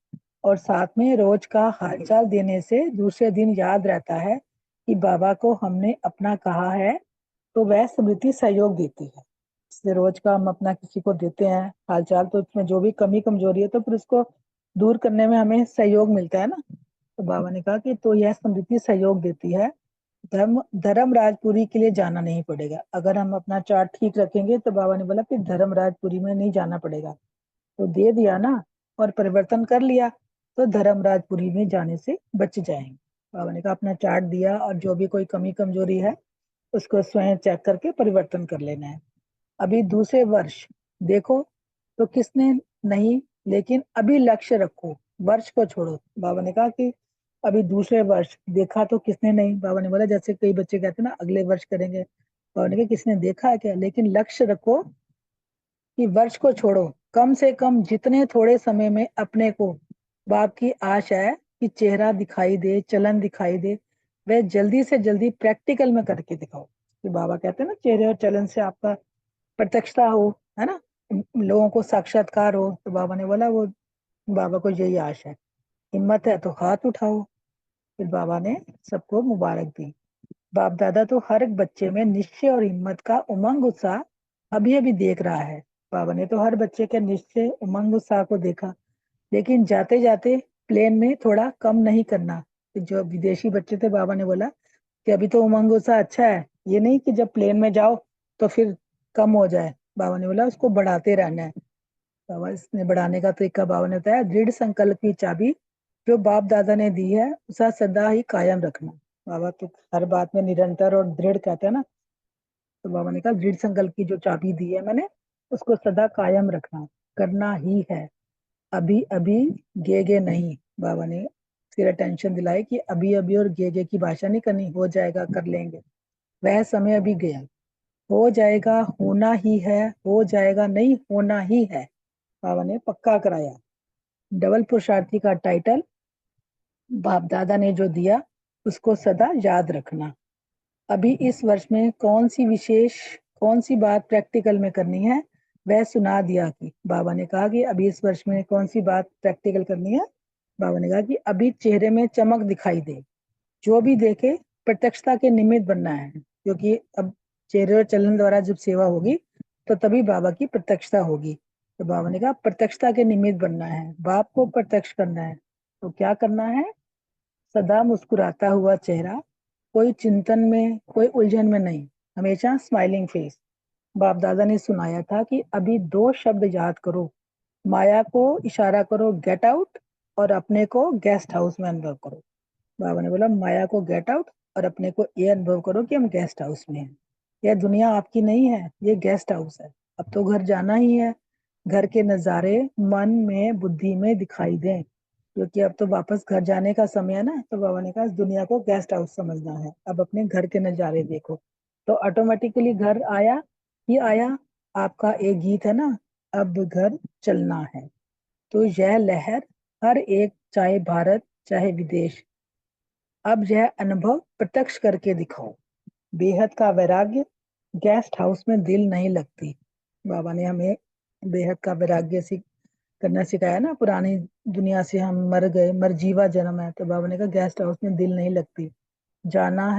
और साथ में रोज का हालचाल देने से दूसरे दिन याद रहता है कि बाबा को हमने अपना कहा है, तो वह स्मृति सहयोग देती है। इसलिए रोज का हम अपना किसी को देते हैं हालचाल, तो इसमें जो भी कमी कमजोरी है तो फिर उसको दूर करने में हमें सहयोग मिलता है ना। तो बाबा ने कहा कि तो यह स्मृति सहयोग देती है, धर्मराजपुरी के लिए जाना नहीं पड़ेगा। अगर हम अपना चार्ट ठीक रखेंगे तो बाबा ने बोला कि धर्मराजपुरी में नहीं जाना पड़ेगा, तो दे दिया ना और परिवर्तन कर लिया तो धर्मराजपुरी में जाने से बच जाएंगे। बाबा ने कहा अपना चार्ट दिया और जो भी कोई कमी कमजोरी है उसको स्वयं चेक करके परिवर्तन कर लेना है। अभी दूसरे वर्ष देखो तो किसने नहीं, लेकिन अभी लक्ष्य रखो, वर्ष को छोड़ो। बाबा ने कहा कि अभी दूसरे वर्ष देखा तो किसने नहीं। बाबा ने बोला जैसे कई बच्चे कहते हैं ना अगले वर्ष करेंगे, बाबा ने कहा किसने देखा है क्या, लेकिन लक्ष्य रखो कि वर्ष को छोड़ो, कम से कम जितने थोड़े समय में अपने को बाप की आशा है कि चेहरा दिखाई दे, चलन दिखाई दे, वह जल्दी से जल्दी प्रैक्टिकल में करके दिखाओ। कि बाबा कहते हैं ना चेहरे और चलन से आपका प्रत्यक्षता हो, है ना, लोगों को साक्षात्कार हो। तो बाबा ने बोला वो बाबा को यही आशा है, हिम्मत है तो हाथ उठाओ। फिर बाबा ने सबको मुबारक दी। बाप दादा तो हर एक बच्चे में निश्चय और हिम्मत का उमंग उत्साह अभी अभी देख रहा है। बाबा ने तो हर बच्चे के निश्चय उमंग उत्साह को देखा, लेकिन जाते जाते प्लेन में थोड़ा कम नहीं करना। जो विदेशी बच्चे थे बाबा ने बोला कि अभी तो उमंग उत्साह अच्छा है, ये नहीं कि जब प्लेन में जाओ तो फिर कम हो जाए। बाबा ने बोला उसको बढ़ाते रहना है। बाबा इसने बढ़ाने का तरीका बाबा ने बताया, दृढ़ संकल्प की चाबी जो बाप दादा ने दी है उसे सदा ही कायम रखना। बाबा तो हर बात में निरंतर और दृढ़ कहते हैं ना, तो बाबा ने कहा दृढ़ संकल्प की जो चाबी दी है मैंने उसको सदा कायम रखना, करना ही है। अभी अभी गे गे नहीं। बाबा ने फिर अटेंशन दिलाई कि अभी अभी और गे गे की भाषा नहीं करनी, हो जाएगा कर लेंगे, वह समय अभी गया, हो जाएगा होना ही है, हो जाएगा नहीं होना ही है। बाबा ने पक्का कराया। डबल पुरुषार्थी का टाइटल बाप दादा ने जो दिया उसको सदा याद रखना। अभी इस वर्ष में कौन सी बात प्रैक्टिकल में करनी है वह सुना दिया। कि बाबा ने कहा कि अभी इस वर्ष में कौन सी बात प्रैक्टिकल करनी है। बाबा ने कहा कि अभी चेहरे में चमक दिखाई दे, जो भी देखे प्रत्यक्षता के निमित्त बनना है, क्योंकि अब चेहरे और चलन द्वारा जब सेवा होगी तो तभी बाबा की प्रत्यक्षता होगी। तो बाबा ने कहा प्रत्यक्षता के निमित्त बनना है, बाप को प्रत्यक्ष करना है। तो क्या करना है, सदा मुस्कुराता हुआ चेहरा, कोई चिंतन में कोई उलझन में नहीं, हमेशा स्माइलिंग फेस। बाप दादा ने सुनाया था कि अभी दो शब्द याद करो, माया को इशारा करो गेट आउट और अपने को गेस्ट हाउस में अनुभव करो। बाबा ने बोला माया को गेट आउट और अपने को ये अनुभव करो कि हम गेस्ट हाउस में हैं। यह दुनिया आपकी नहीं है, ये गेस्ट हाउस है। अब तो घर जाना ही है, घर के नज़ारे मन में बुद्धि में दिखाई दें, क्योंकि अब तो वापस घर जाने का समय है ना। तो बाबा ने कहा इस दुनिया को गेस्ट हाउस समझना है, अब अपने घर के नज़ारे देखो। तो ऑटोमेटिकली घर आया ही आया। आपका एक गीत है ना, अब घर चलना है। तो यह लहर हर एक, चाहे भारत चाहे विदेश, अब यह अनुभव प्रत्यक्ष करके दिखाओ। बेहद का वैराग्य, गेस्ट हाउस में दिल नहीं लगती। बाबा ने हमें बेहद का वैराग्य करना सिखाया ना, पुरानी दुनिया से हम मर गए, मरजीवा जन्म है। तो बाबा ने कहा गेस्ट हाउस में दिल नहीं लगती, जाना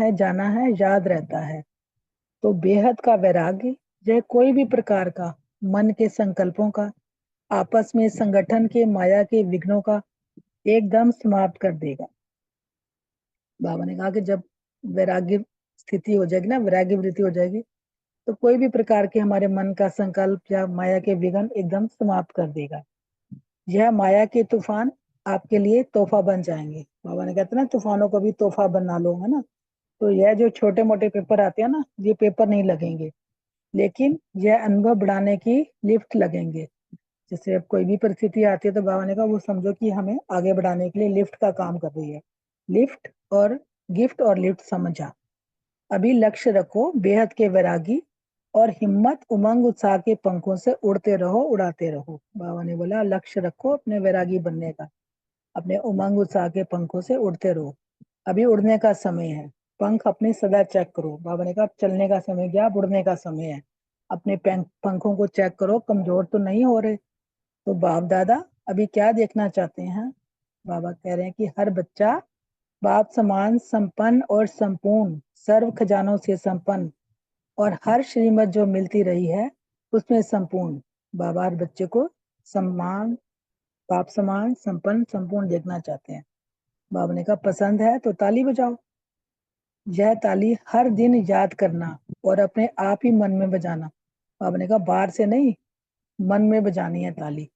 है याद रहता है। तो बेहद का वैराग्य यह कोई भी प्रकार का मन के संकल्पों का, आपस में संगठन के माया के विघ्नों का एकदम समाप्त कर देगा। बाबा ने कहा कि जब वैराग्य स्थिति हो जाएगी ना, वैराग्य वृत्ति हो जाएगी, तो कोई भी प्रकार के हमारे मन का संकल्प या माया के विघ्न एकदम समाप्त कर देगा। यह माया के तूफान आपके लिए तोहफा बन जाएंगे। बाबा ने कहते ना तूफानों को भी तोहफा बना लो, है ना। तो यह जो छोटे मोटे पेपर आते हैं ना, ये पेपर नहीं लगेंगे, लेकिन यह अनुभव बढ़ाने की लिफ्ट लगेंगे। जैसे अब कोई भी परिस्थिति आती है तो बाबा ने कहा वो समझो कि हमें आगे बढ़ाने के लिए लिफ्ट का काम कर रही है। लिफ्ट और गिफ्ट और लिफ्ट समझा। अभी लक्ष्य रखो बेहद के वैरागी, और हिम्मत उमंग उत्साह के पंखों से उड़ते रहो, उड़ाते रहो। बाबा ने बोला लक्ष्य रखो अपने वैरागी बनने का, अपने उमंग उत्साह के पंखों से उड़ते रहो। अभी उड़ने का समय है, पंख अपने सदा चेक करो। बाबा ने कहा चलने का समय गया, अब उड़ने का समय है। अपने पंखों को चेक करो, कमजोर तो नहीं हो रहे। तो बाप दादा अभी क्या देखना चाहते हैं? बाबा कह रहे हैं कि हर बच्चा बाप समान संपन्न और संपूर्ण, सर्व खजानों से संपन्न, और हर श्रीमत जो मिलती रही है उसमें संपूर्ण। बाबा हर बच्चे को सम्मान, बाप समान संपन्न संपूर्ण देखना चाहते हैं। बाबा ने कहा पसंद है तो ताली बजाओ। यह ताली हर दिन याद करना और अपने आप ही मन में बजाना। बाबा ने कहा बाहर से नहीं, मन में बजानी है ताली।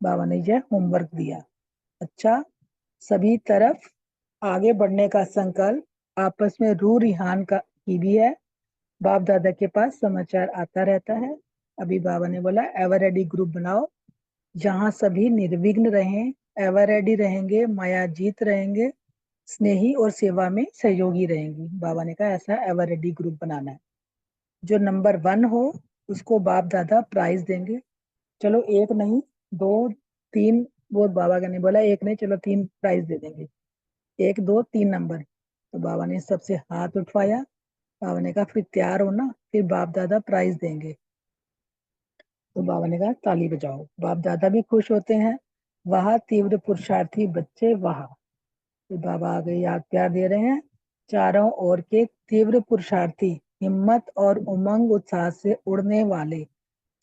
बाबा ने यह होमवर्क दिया। अच्छा, सभी तरफ आगे बढ़ने का संकल्प आपस में रू रिहान का की भी है। बाप दादा के पास समाचार आता रहता है। अभी बाबा ने बोला एवर रेडी ग्रुप बनाओ, जहां सभी निर्विघ्न रहें, एवर रेडी रहेंगे, माया जीत रहेंगे, स्नेही और सेवा में सहयोगी रहेंगी। बाबा ने कहा ऐसा एवर रेडी ग्रुप बनाना है। जो नंबर 1 हो उसको बाप दादा प्राइज देंगे। चलो एक नहीं, 2 3, वो बाबा ने बोला एक नहीं, चलो 3 प्राइज दे देंगे, 1 2 3 नंबर। तो बाबा ने सबसे हाथ उठवाया। बाबा ने कहा फिर तैयार हो ना, फिर बाप दादा प्राइज देंगे। तो बाबा ने कहा ताली बजाओ। बाप दादा भी खुश होते हैं। वह तीव्र पुरुषार्थी बच्चे वह। तो बाबा आगे याद प्यार दे रहे हैं। चारों ओर के तीव्र पुरुषार्थी, हिम्मत और उमंग उत्साह से उड़ने वाले,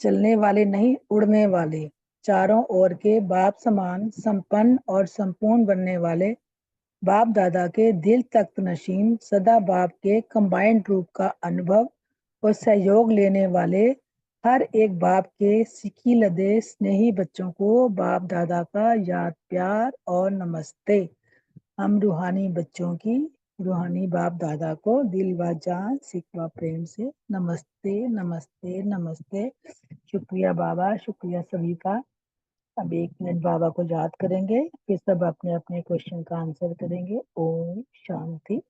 चलने वाले नहीं उड़ने वाले, चारों ओर के बाप समान संपन्न और संपूर्ण बनने वाले, बाप दादा के दिल तख्त नशीन, सदा बाप के कंबाइंड रूप का अनुभव और सहयोग लेने वाले, हर एक बाप के सिकी लदे स्नेही बच्चों को बाप दादा का याद प्यार और नमस्ते। हम रूहानी बच्चों की रूहानी बाप दादा को दिल व जान सिक व प्रेम से नमस्ते नमस्ते नमस्ते। शुक्रिया बाबा, शुक्रिया सभी का। अब 1 मिनट बाबा को याद करेंगे, फिर सब अपने अपने क्वेश्चन का आंसर करेंगे। ओम शांति।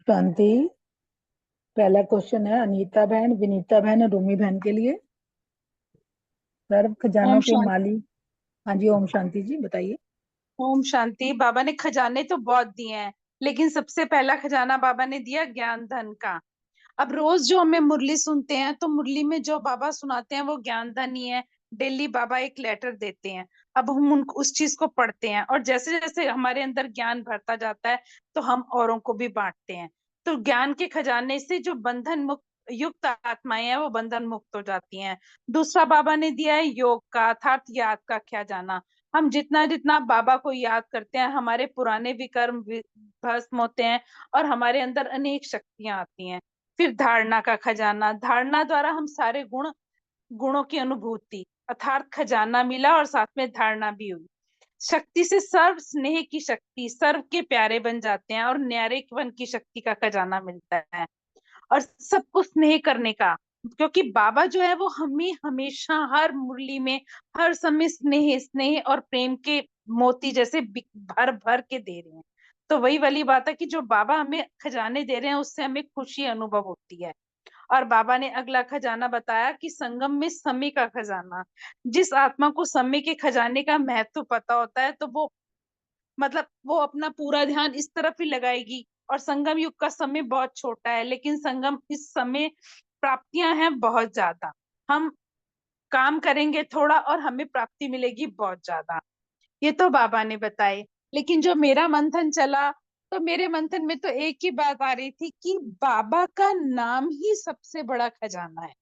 शांति। पहला क्वेश्चन है अनीता बहन, विनीता बहन और रूमी बहन के लिए। सर्व खजानों ओम के शांति। मालिक। हाँ जी, ओम शांति जी, बताइए। ओम शांति। बाबा ने खजाने तो बहुत दिए हैं, लेकिन सबसे पहला खजाना बाबा ने दिया ज्ञान धन का। अब रोज जो हमें मुरली सुनते हैं, तो मुरली में जो बाबा सुनाते हैं वो ज्ञान धन ही है। डेली बाबा एक लेटर देते हैं। अब हम उस चीज को पढ़ते हैं, और जैसे जैसे हमारे अंदर ज्ञान भरता जाता है तो हम औरों को भी बांटते हैं। तो ज्ञान के खजाने से जो बंधन मुक्त युक्त आत्माएं हैं वो बंधन मुक्त हो जाती हैं। दूसरा बाबा ने दिया है योग का, अर्थात याद का क्या जाना। हम जितना जितना बाबा को याद करते हैं, हमारे पुराने विकर्म भस्म होते हैं और हमारे अंदर अनेक शक्तियां आती हैं। फिर धारणा का खजाना, धारणा द्वारा हम सारे गुणों की अनुभूति, अर्थात खजाना मिला और साथ में धारणा भी हुई। शक्ति से सर्व स्नेह की शक्ति, सर्व के प्यारे बन जाते हैं और न्यारेपन की शक्ति का खजाना मिलता है। और सबको स्नेह करने का, क्योंकि बाबा जो है वो हमें हमेशा हर मुरली में हर समय स्नेह स्नेह और प्रेम के मोती जैसे भर भर के दे रहे हैं। तो वही वाली बात है कि जो बाबा हमें खजाने दे रहे हैं उससे हमें खुशी अनुभव होती है। और बाबा ने अगला खजाना बताया कि संगम में समय का खजाना। जिस आत्मा को समय के खजाने का महत्व पता होता है, तो वो मतलब वो अपना पूरा ध्यान इस तरफ ही लगाएगी। और संगम युग का समय बहुत छोटा है, लेकिन संगम इस समय प्राप्तियां हैं बहुत ज्यादा। हम काम करेंगे थोड़ा और हमें प्राप्ति मिलेगी बहुत ज्यादा। ये तो बाबा ने बताए। लेकिन जो मेरा मंथन चला, तो मेरे मंथन में तो एक ही बात आ रही थी कि बाबा का नाम ही सबसे बड़ा खजाना है।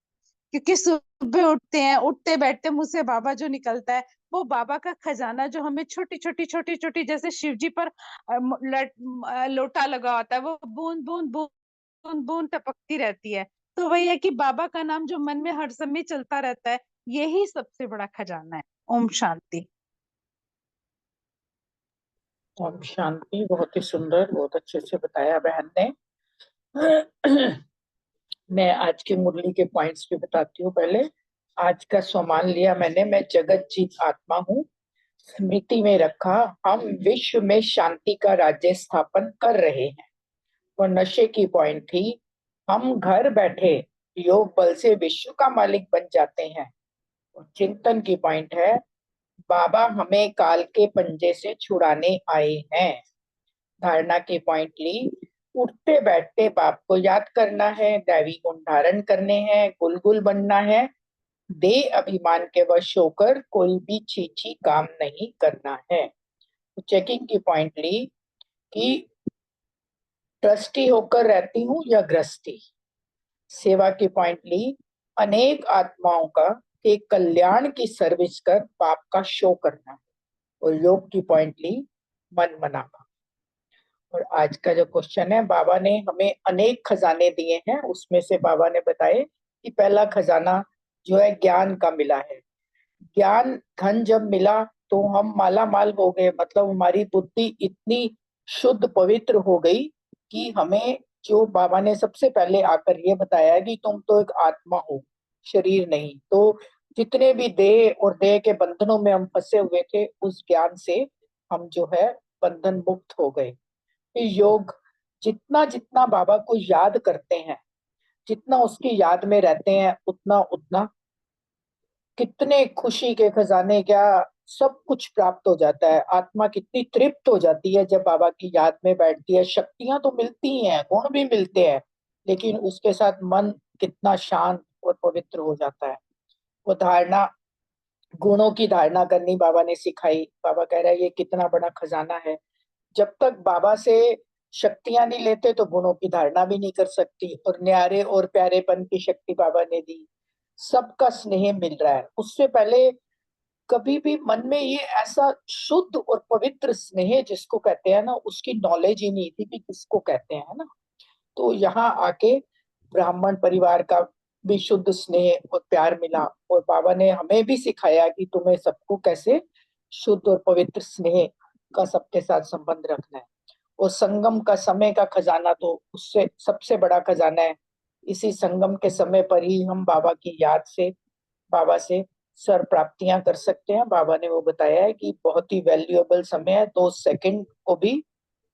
क्योंकि सुबह उठते हैं, उठते बैठते मुंह से बाबा जो निकलता है वो बाबा का खजाना, जो हमें छोटी छोटी छोटी छोटी, जैसे शिव जी पर लोटा लगा होता है, वो बूंद बूंद बूंद बूंद टपकती रहती है। तो वही है कि बाबा का नाम जो मन में हर समय चलता रहता है, यही सबसे बड़ा खजाना है। ओम शांति। ओम शांति। बहुत ही सुंदर, बहुत अच्छे से बताया बहन ने। मैं आज की मुरली के पॉइंट्स भी बताती हूँ। पहले आज का स्वमान लिया मैंने, मैं जगत जीत आत्मा हूँ, स्मृति में रखा हम विश्व में शांति का राज्य स्थापन कर रहे हैं। और नशे की पॉइंट थी, हम घर बैठे योग बल से विश्व का मालिक बन जाते हैं। और चिंतन की पॉइंट है, बाबा हमें काल के पंजे से छुड़ाने आए हैं। धारणा की पॉइंट ली, उठते बैठते बाप को याद करना है, दैवी गुण धारण करने हैं, गुलगुल बनना है, दे अभिमान के वश होकर कोई भी छीछी काम नहीं करना है। तो चेकिंग की पॉइंट ली कि ट्रस्टी होकर रहती हूँ या गृहस्थी। सेवा की पॉइंट ली, अनेक आत्माओं का के कल्याण की सर्विस कर बाप का शो करना है। और योग की पॉइंट ली, मन मनाना। और आज का जो क्वेश्चन है, बाबा ने हमें अनेक खजाने दिए हैं, उसमें से बाबा ने बताए कि पहला खजाना जो है ज्ञान का मिला है। ज्ञान धन जब मिला तो हम माला माल हो गए, मतलब हमारी बुद्धि इतनी शुद्ध पवित्र हो गई कि हमें जो बाबा ने सबसे पहले आकर ये बताया कि तुम तो एक आत्मा हो, शरीर नहीं। तो जितने भी देह और देह के बंधनों में हम फंसे हुए थे, उस ज्ञान से हम जो है बंधन मुक्त हो गए। योग, जितना जितना बाबा को याद करते हैं, जितना उसकी याद में रहते हैं, उतना उतना कितने खुशी के खजाने, क्या सब कुछ प्राप्त हो जाता है। आत्मा कितनी तृप्त हो जाती है जब बाबा की याद में बैठती है। शक्तियां तो मिलती हैं, गुण भी मिलते हैं, लेकिन उसके साथ मन कितना शांत और पवित्र हो जाता है। वो धारणा, गुणों की धारणा करनी बाबा ने सिखाई। बाबा कह रहा है ये कितना बड़ा खजाना है। जब तक बाबा से शक्तियां नहीं लेते तो गुणों की धारणा भी नहीं कर सकती। और न्यारे और प्यारेपन की शक्ति बाबा ने दी, सबका स्नेह मिल रहा है। उससे पहले कभी भी मन में ये ऐसा शुद्ध और पवित्र स्नेह जिसको कहते हैं ना, उसकी नॉलेज ही नहीं थी कि किसको कहते हैं ना। तो यहाँ आके ब्राह्मण परिवार का भी शुद्ध स्नेह और प्यार मिला। और बाबा ने हमें भी सिखाया कि तुम्हें सबको कैसे शुद्ध और पवित्र स्नेह का सबके साथ संबंध रखना है। और संगम का समय का खजाना तो उससे सबसे बड़ा खजाना है। इसी संगम के समय पर ही हम बाबा की याद से, बाबा से सर प्राप्तियां कर सकते हैं। बाबा ने वो बताया है कि बहुत ही वैल्यूएबल समय है, 2 सेकंड को भी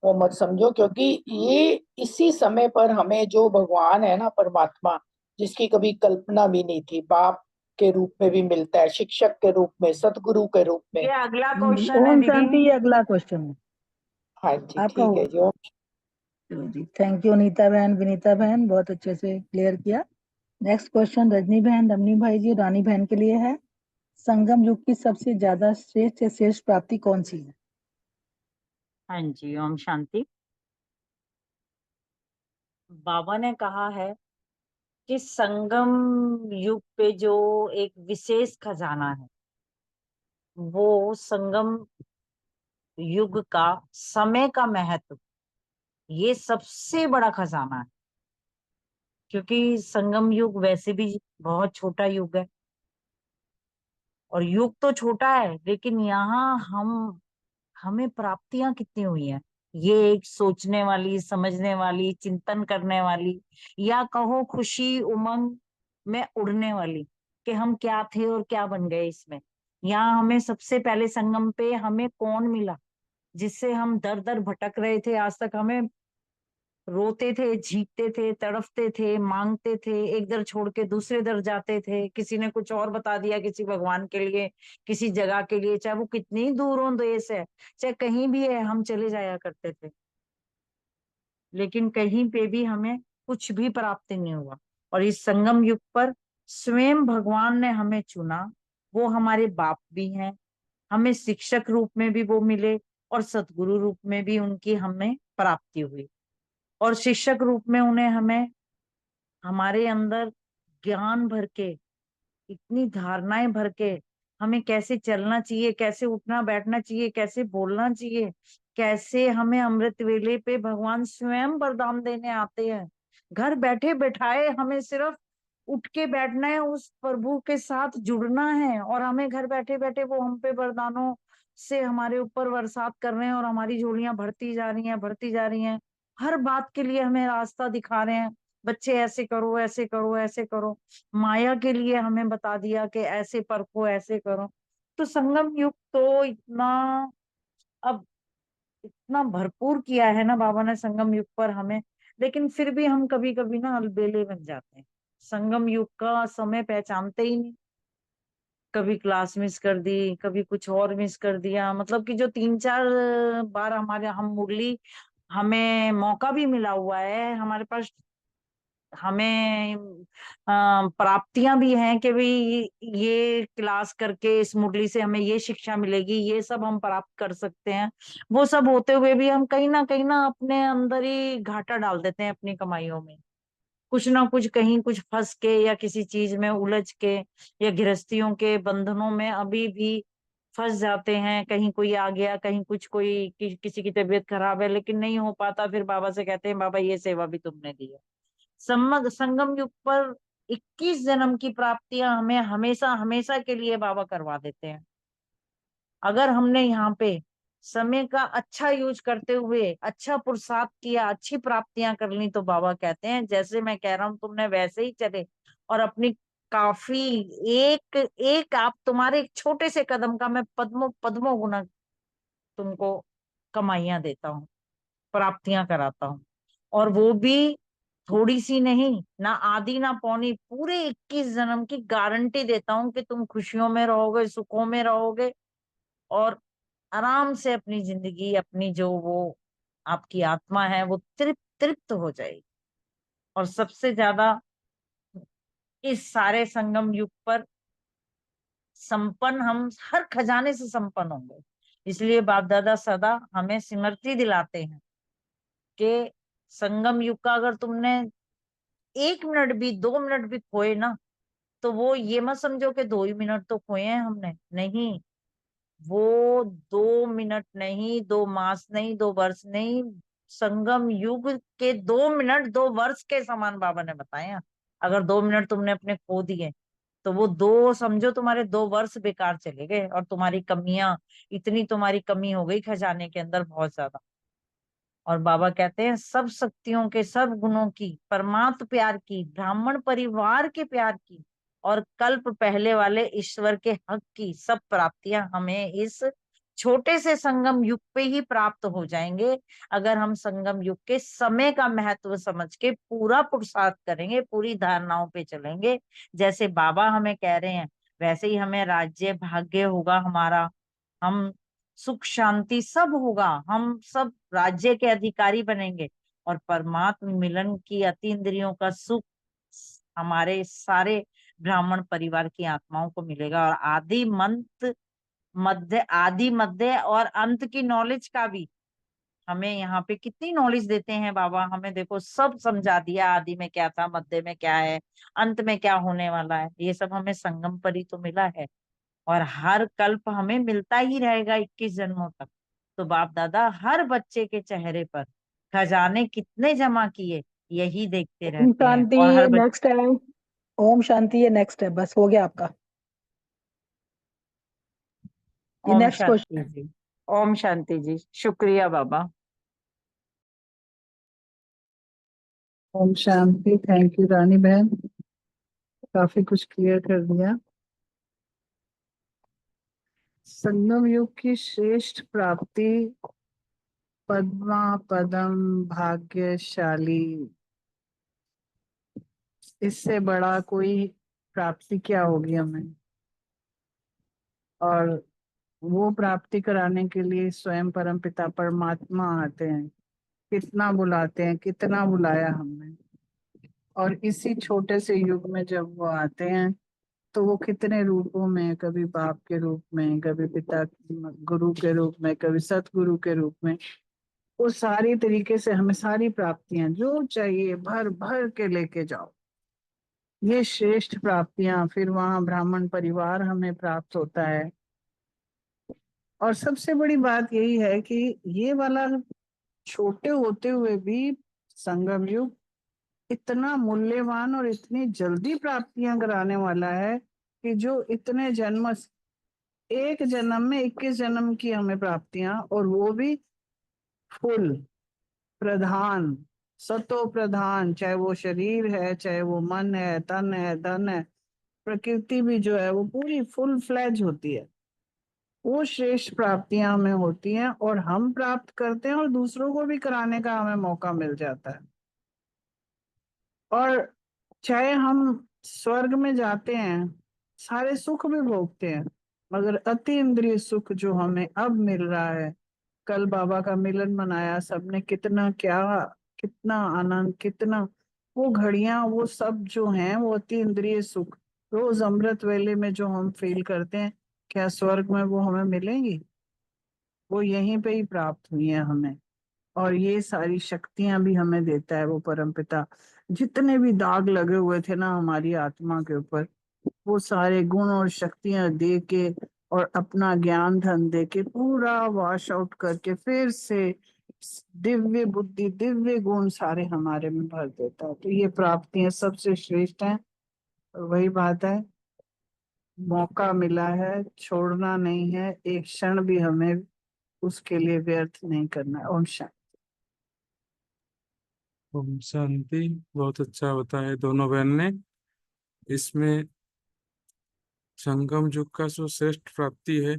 वो मत समझो, क्योंकि ये इसी समय पर हमें जो भगवान है ना, परमात्मा, जिसकी कभी कल्पना भी नहीं थी, बाप के रूप में भी मिलता है, शिक्षक के रूप में, सतगुरु के रूप में। ये अगला क्वेश्चन है ओम दीदी। शांति, ये अगला क्वेश्चन है हाँ जी, आपका ठीक है होगा। जी। ओम चलो जी, थैंक यू अनीता बहन, विनीता बहन, बहुत अच्छे से क्लियर किया। नेक्स्ट क्वेश्चन रजनी बहन, रमनी भाई जी, रानी बहन के लिए है। संगम युग की सबसे ज्यादा श्रेष्ठ से श्रेष्ठ प्राप्ति कौन सी है? हाँ जी, ओम शांति। बाबा ने कहा है कि संगम युग पे जो एक विशेष खजाना है, वो संगम युग का समय का महत्व, ये सबसे बड़ा खजाना है। क्योंकि संगम युग वैसे भी बहुत छोटा युग है, और युग तो छोटा है, लेकिन यहाँ हमें प्राप्तियां कितनी हुई हैं। ये एक सोचने वाली, समझने वाली, चिंतन करने वाली, या कहो खुशी उमंग में उड़ने वाली, कि हम क्या थे और क्या बन गए इसमें। यहाँ हमें सबसे पहले संगम पे हमें कौन मिला, जिससे हम दर दर भटक रहे थे। आज तक हमें रोते थे, झींकते थे, तड़फते थे, मांगते थे, एक दर छोड़ के दूसरे दर जाते थे। किसी ने कुछ और बता दिया, किसी भगवान के लिए, किसी जगह के लिए, चाहे वो कितनी दूरों देश है, चाहे कहीं भी है, हम चले जाया करते थे। लेकिन कहीं पे भी हमें कुछ भी प्राप्त नहीं हुआ। और इस संगम युग पर स्वयं भगवान ने हमें चुना। वो हमारे बाप भी हैं, हमें शिक्षक रूप में भी वो मिले, और सतगुरु रूप में भी उनकी हमें प्राप्ति हुई। और शिक्षक रूप में उन्हें हमें हमारे अंदर ज्ञान भर के इतनी धारणाएं भर के हमें कैसे चलना चाहिए, कैसे उठना बैठना चाहिए, कैसे बोलना चाहिए, कैसे हमें अमृत वेले पे भगवान स्वयं वरदान देने आते हैं। घर बैठे बैठाए हमें सिर्फ उठ के बैठना है, उस प्रभु के साथ जुड़ना है, और हमें घर बैठे बैठे वो हम पे वरदानों से हमारे ऊपर बरसात कर रहे हैं, और हमारी झोलियां भरती जा रही हैं, भरती जा रही हैं। हर बात के लिए हमें रास्ता दिखा रहे हैं, बच्चे ऐसे करो, ऐसे करो, ऐसे करो। माया के लिए हमें बता दिया कि ऐसे परखो, ऐसे करो। तो संगम युग तो इतना, अब इतना भरपूर किया है ना बाबा ने संगम युग पर हमें, लेकिन फिर भी हम कभी कभी ना अलबेले बन जाते हैं। संगम युग का समय पहचानते ही नहीं। कभी क्लास मिस कर दी, कभी कुछ और मिस कर दिया, मतलब कि जो 3-4 बार हमारे हम मुरली, हमें मौका भी मिला हुआ है हमारे पास, हमें प्राप्तियां भी हैं कि भाई ये क्लास करके इस मुरली से हमें ये शिक्षा मिलेगी, ये सब हम प्राप्त कर सकते हैं। वो सब होते हुए भी हम कहीं ना अपने अंदर ही घाटा डाल देते हैं अपनी कमाइयों में, कुछ ना कुछ कहीं कुछ फंस के या किसी चीज में उलझ के, या गृहस्थियों के बंधनों में अभी भी फंस जाते हैं। कहीं कोई आ गया, कहीं कुछ कोई किसी की तबीयत खराब है लेकिन नहीं हो पाता, फिर बाबा से कहते हैं बाबा ये सेवा भी तुमने दी है। संगम युग पर 21 जन्म की प्राप्तियां हमें हमेशा हमेशा के लिए बाबा करवा देते हैं। अगर हमने यहाँ पे समय का अच्छा यूज करते हुए अच्छा पुरुषार्थ किया, अच्छी प्राप्तियां कर ली, तो बाबा कहते हैं जैसे मैं कह रहा हूँ तुमने वैसे ही चले, और अपनी काफी एक एक आप तुम्हारे एक छोटे से कदम का मैं पद्मों पद्मों गुना तुमको कमाइयां देता हूँ, प्राप्तियां कराता हूँ। और वो भी थोड़ी सी नहीं, ना आधी ना पौनी, पूरे 21 जन्म की गारंटी देता हूँ कि तुम खुशियों में रहोगे, सुखों में रहोगे, और आराम से अपनी जिंदगी, अपनी जो वो आपकी आत्मा है वो तृप्त तृप्त हो जाएगी। और सबसे ज्यादा इस सारे संगम युग पर संपन्न, हम हर खजाने से संपन्न होंगे। इसलिए बाप दादा सदा हमें स्मृति दिलाते हैं कि संगम युग का अगर तुमने 1 मिनट भी 2 मिनट भी खोए ना, तो वो ये मत समझो कि 2 ही मिनट तो खोए हैं हमने, नहीं। वो 2 मिनट नहीं, 2 मास नहीं, 2 वर्ष नहीं, संगम युग के 2 मिनट 2 वर्ष के समान बाबा ने बताए हैं। अगर 2 मिनट तुमने अपने खो दिए तो वो दो समझो तुम्हारे 2 वर्ष बेकार चले गए, और तुम्हारी कमियां, इतनी तुम्हारी कमी हो गई खजाने के अंदर बहुत ज्यादा। और बाबा कहते हैं सब शक्तियों के, सब गुणों की, परमात्म प्यार की, ब्राह्मण परिवार के प्यार की, और कल्प पहले वाले ईश्वर के हक की सब प्राप्तियां हमें इस छोटे से संगम युग पे ही प्राप्त हो जाएंगे, अगर हम संगम युग के समय का महत्व समझ के पूरा पुरुषार्थ करेंगे, पूरी धारणाओं पे चलेंगे। जैसे बाबा हमें कह रहे हैं वैसे ही हमें राज्य भाग्य होगा हमारा, हम सुख शांति सब होगा, हम सब राज्य के अधिकारी बनेंगे, और परमात्म मिलन की अति इंद्रियों का सुख हमारे सारे ब्राह्मण परिवार की आत्माओं को मिलेगा। और आदि मध्य और अंत की नॉलेज का भी हमें यहाँ पे कितनी नॉलेज देते हैं बाबा, हमें देखो सब समझा दिया, आदि में क्या था, मध्य में क्या है, अंत में क्या होने वाला है, ये सब हमें संगम पर ही तो मिला है। और हर कल्प हमें मिलता ही रहेगा 21 जन्मों तक। तो बाप दादा हर बच्चे के चेहरे पर खजाने कितने जमा किए यही देखते ओम रहते हैं, शांति, और हर ये बच्चे। नेक्स्ट है। ओम शांति, ये नेक्स्ट है, बस हो गया आपका। ये ओम नेक्स्ट क्वेश्चन शांति है। जी, ओम शांति जी, शुक्रिया बाबा। ओम शांति, थैंक यू रानी बहन, काफी कुछ क्लियर कर दिया। संगम युग की श्रेष्ठ प्राप्ति पद्मा पदम भाग्यशाली, इससे बड़ा कोई प्राप्ति क्या होगी हमें। और वो प्राप्ति कराने के लिए स्वयं परम पिता परमात्मा आते हैं, कितना बुलाते हैं, कितना बुलाया हमने। और इसी छोटे से युग में जब वो आते हैं तो वो कितने रूपों में, कभी बाप के रूप में, कभी पिता गुरु के रूप में, कभी सतगुरु के रूप में, वो सारी तरीके से हमें सारी प्राप्तियां जो चाहिए भर भर के लेके जाओ। ये श्रेष्ठ प्राप्तियां, फिर वहां ब्राह्मण परिवार हमें प्राप्त होता है। और सबसे बड़ी बात यही है कि ये वाला छोटे होते हुए भी संगम युग इतना मूल्यवान और इतनी जल्दी प्राप्तियां कराने वाला है कि जो इतने जन्म, एक जन्म में 21 जन्म की हमें प्राप्तियां, और वो भी फुल प्रधान, सतो प्रधान, चाहे वो शरीर है, चाहे वो मन है, तन है, धन है, प्रकृति भी जो है वो पूरी फुल फ्लैज होती है। वो श्रेष्ठ प्राप्तियां हमें होती हैं और हम प्राप्त करते हैं और दूसरों को भी कराने का हमें मौका मिल जाता है। और चाहे हम स्वर्ग में जाते हैं, सारे सुख भी भोगते हैं, मगर अति इंद्रिय सुख जो हमें अब मिल रहा है, कल बाबा का मिलन मनाया सबने, कितना क्या, कितना आनंद, कितना वो घड़ियां, वो सब जो हैं वो अति इंद्रिय सुख रोज अमृत वेले में जो हम फील करते हैं, क्या स्वर्ग में वो हमें मिलेंगी? वो यहीं पे ही प्राप्त हुई है हमें। और ये सारी शक्तियां भी हमें देता है वो परमपिता। जितने भी दाग लगे हुए थे ना हमारी आत्मा के ऊपर, वो सारे गुण और शक्तियां दे के और अपना ज्ञान धन दे के पूरा वॉश आउट करके फिर से दिव्य बुद्धि, दिव्य गुण सारे हमारे में भर देता है। तो ये प्राप्तियां सबसे श्रेष्ठ हैं। और वही बात है, मौका मिला है, छोड़ना नहीं है एक क्षण भी, हमें उसके लिए व्यर्थ नहीं करना है। ओम शांति। ओम शांति। बहुत अच्छा बताया दोनों बहन ने। इसमें संगम युग का जो श्रेष्ठ प्राप्ति है,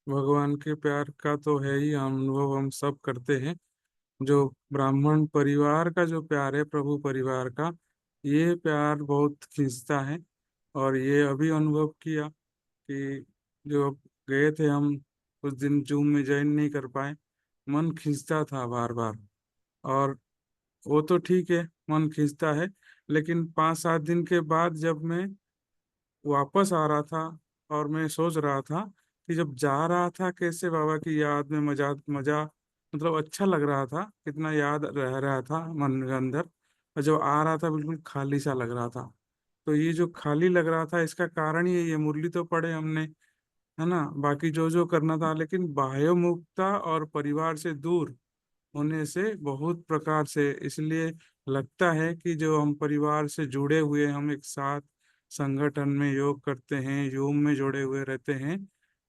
भगवान के प्यार का तो है ही, अनुभव हम सब करते हैं। जो ब्राह्मण परिवार का जो प्यार है, प्रभु परिवार का, ये प्यार बहुत खींचता है। और ये अभी अनुभव किया कि जो गए थे हम कुछ दिन, जूम में ज्वाइन नहीं कर पाए, मन खींचता था बार बार। और वो तो ठीक है, मन खींचता है, लेकिन 5-7 दिन के बाद जब मैं वापस आ रहा था और मैं सोच रहा था कि जब जा रहा था कैसे बाबा की याद में मजा मजा, मतलब अच्छा लग रहा था, कितना याद रह रहा था मन के अंदर। और जब आ रहा था बिल्कुल खाली सा लग रहा था। तो ये जो खाली लग रहा था इसका कारण ये मुरली तो पढ़े हमने, है ना, बाकी जो जो करना था, लेकिन बाह्य मुक्ता और परिवार से दूर होने से बहुत प्रकार से, इसलिए लगता है कि जो हम परिवार से जुड़े हुए, हम एक साथ संगठन में योग करते हैं, योग में जुड़े हुए रहते हैं,